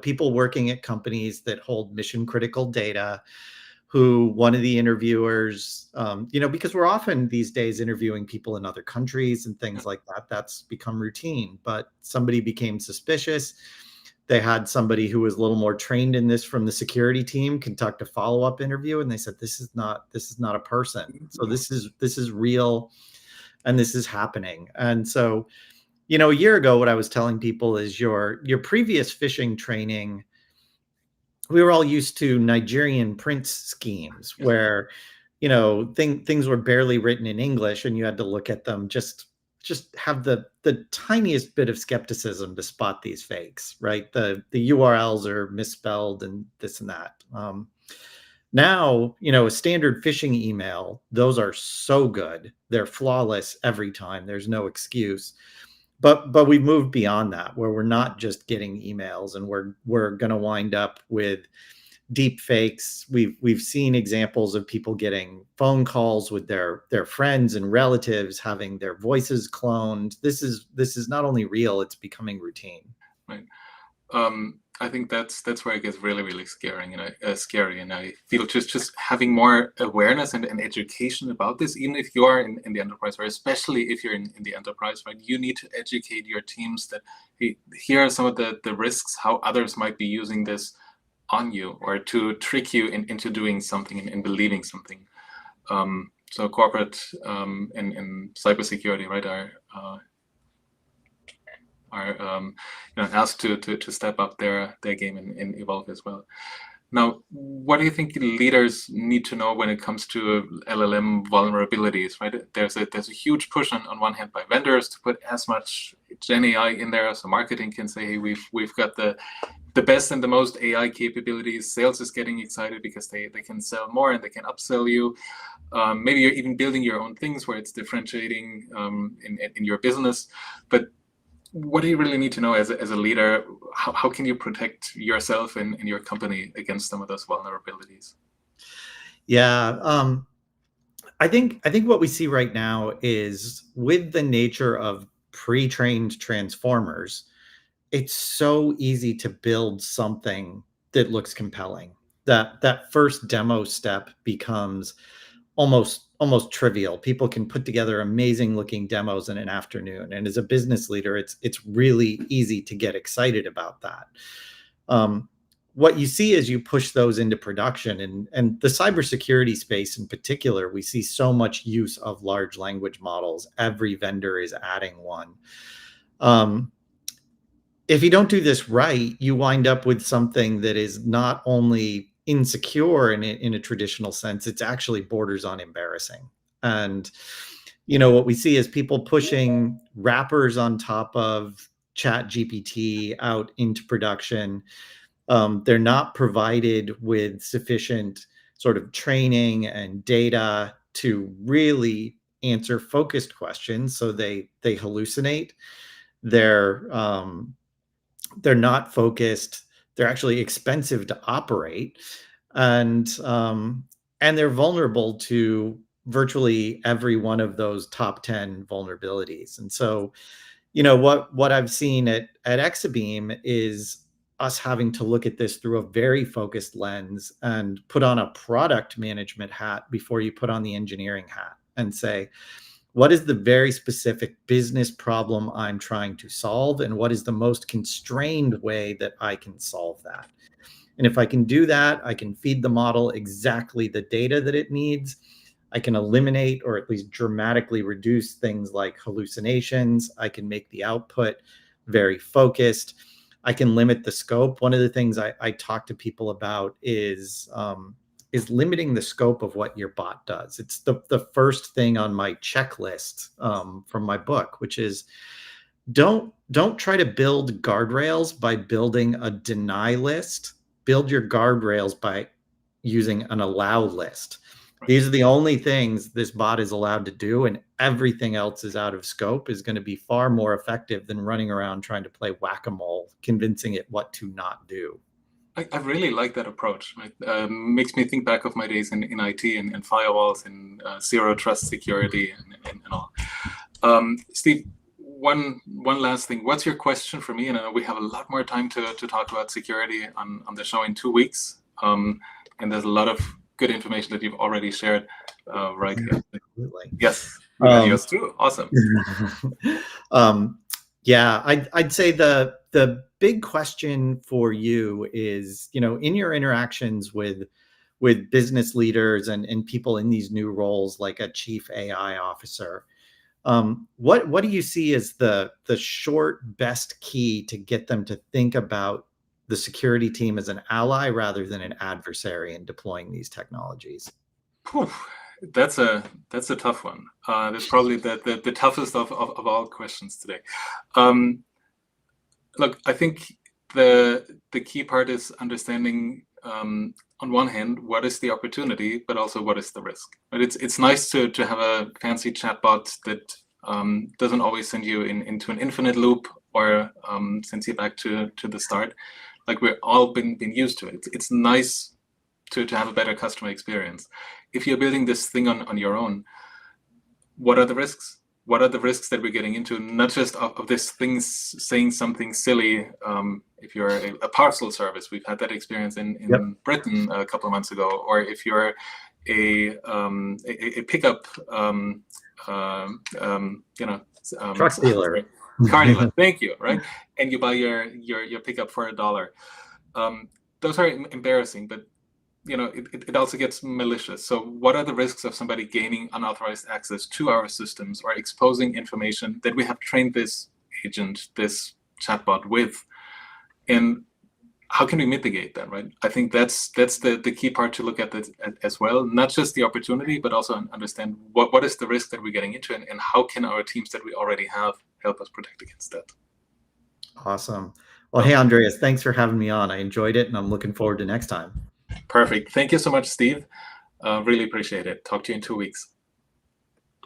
people working at companies that hold mission critical data, who one of the interviewers, because we're often these days interviewing people in other countries and things like that, that's become routine, but somebody became suspicious. They had somebody who was a little more trained in this from the security team conduct a follow-up interview, and they said, this is not a person. So this is real, and this is happening. And so, a year ago, what I was telling people is your previous phishing training, we were all used to Nigerian prince schemes where, things were barely written in English and you had to look at them, just have the tiniest bit of skepticism to spot these fakes, right? The URLs are misspelled and this and that. Now, a standard phishing email, those are so good. They're flawless every time. There's no excuse. But we've moved beyond that, where we're not just getting emails, and we're going to wind up with deep fakes. We've seen examples of people getting phone calls with their friends and relatives, having their voices cloned. This is not only real; it's becoming routine. Right. I think that's where it gets really, really scary, and I feel just having more awareness and education about this, even if you are in the enterprise, or especially if you're in the enterprise, right? You need to educate your teams that, hey, here are some of the risks, how others might be using this on you, or to trick you into doing something and believing something. So corporate and cybersecurity, right, are asked to step up their game and evolve as well. Now, what do you think leaders need to know when it comes to LLM vulnerabilities, right? There's a huge push on one hand by vendors to put as much Gen AI in there, so marketing can say, hey, we've got the best and the most AI capabilities. Sales is getting excited because they can sell more and they can upsell you. Maybe you're even building your own things where it's differentiating in your business. But what do you really need to know as a leader? How can you protect yourself and your company against some of those vulnerabilities? Yeah, I think what we see right now is, with the nature of pre-trained transformers, it's so easy to build something that looks compelling. That first demo step becomes almost trivial. People can put together amazing looking demos in an afternoon. And as a business leader, it's really easy to get excited about that. What you see as you push those into production, and the cybersecurity space in particular, we see so much use of large language models. Every vendor is adding one. If you don't do this right, you wind up with something that is not only insecure in a traditional sense, it's actually borders on embarrassing. And what we see is people pushing wrappers on top of ChatGPT out into production. They're not provided with sufficient sort of training and data to really answer focused questions, so they hallucinate. They're not focused. They're actually expensive to operate, and they're vulnerable to virtually every one of those top 10 vulnerabilities. And so, what I've seen at Exabeam is us having to look at this through a very focused lens and put on a product management hat before you put on the engineering hat and say, what is the very specific business problem I'm trying to solve? And what is the most constrained way that I can solve that? And if I can do that, I can feed the model exactly the data that it needs. I can eliminate or at least dramatically reduce things like hallucinations. I can make the output very focused. I can limit the scope. One of the things I talk to people about is limiting the scope of what your bot does. It's the first thing on my checklist from my book, which is don't try to build guardrails by building a deny list. Build your guardrails by using an allow list. These are the only things this bot is allowed to do, and everything else is out of scope is going to be far more effective than running around trying to play whack-a-mole, convincing it what to not do. I really like that approach. Right? Makes me think back of my days in IT and firewalls and zero trust security and all. Steve, one last thing. What's your question for me? And I know we have a lot more time to talk about security on the show in 2 weeks. And there's a lot of good information that you've already shared right here. Absolutely. Yes. Yours too. Awesome. Yeah, I'd say the big question for you is, in your interactions with business leaders and people in these new roles like a chief AI officer, what do you see as the short best key to get them to think about the security team as an ally rather than an adversary in deploying these technologies? Whew. That's a tough one. That's probably the toughest of all questions today. Look, I think the key part is understanding on one hand what is the opportunity, but also what is the risk. But it's nice to have a fancy chatbot that doesn't always send you into an infinite loop or sends you back to the start. Like we're all been used to it. It's nice to have a better customer experience. If you're building this thing on your own, what are the risks? What are the risks that we're getting into? Not just of this thing saying something silly. If you're a parcel service, we've had that experience in Yep. Britain a couple of months ago. Or if you're a pickup, Truck dealer. Car dealer. Thank you. Right, and you buy your pickup for $1. Those are embarrassing, but it also gets malicious. So what are the risks of somebody gaining unauthorized access to our systems or exposing information that we have trained this agent, this chatbot with? And how can we mitigate that, right? I think that's the key part to look at as well. Not just the opportunity, but also understand what is the risk that we're getting into and how can our teams that we already have help us protect against that. Awesome. Well, hey, Andreas, thanks for having me on. I enjoyed it, and I'm looking forward to next time. Perfect. Thank you so much, Steve. Really appreciate it. Talk to you in 2 weeks.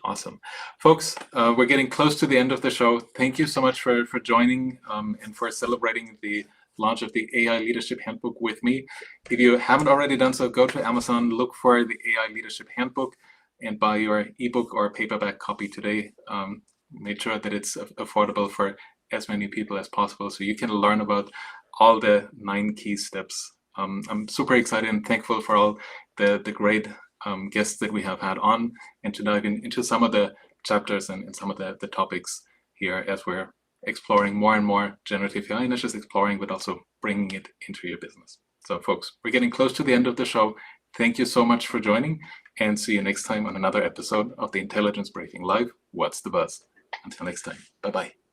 Awesome. Folks, we're getting close to the end of the show. Thank you so much for joining and for celebrating the launch of the AI Leadership Handbook with me. If you haven't already done so, go to Amazon, look for the AI Leadership Handbook, and buy your ebook or paperback copy today. Make sure that it's affordable for as many people as possible so you can learn about all the 9 key steps. I'm super excited and thankful for all the great guests that we have had on, and to dive into some of the chapters and some of the topics here as we're exploring more and more generative AI, not just exploring, but also bringing it into your business. So folks, we're getting close to the end of the show. Thank you so much for joining, and see you next time on another episode of the Intelligence Briefing Live. What's the Buzz? Until next time, bye-bye.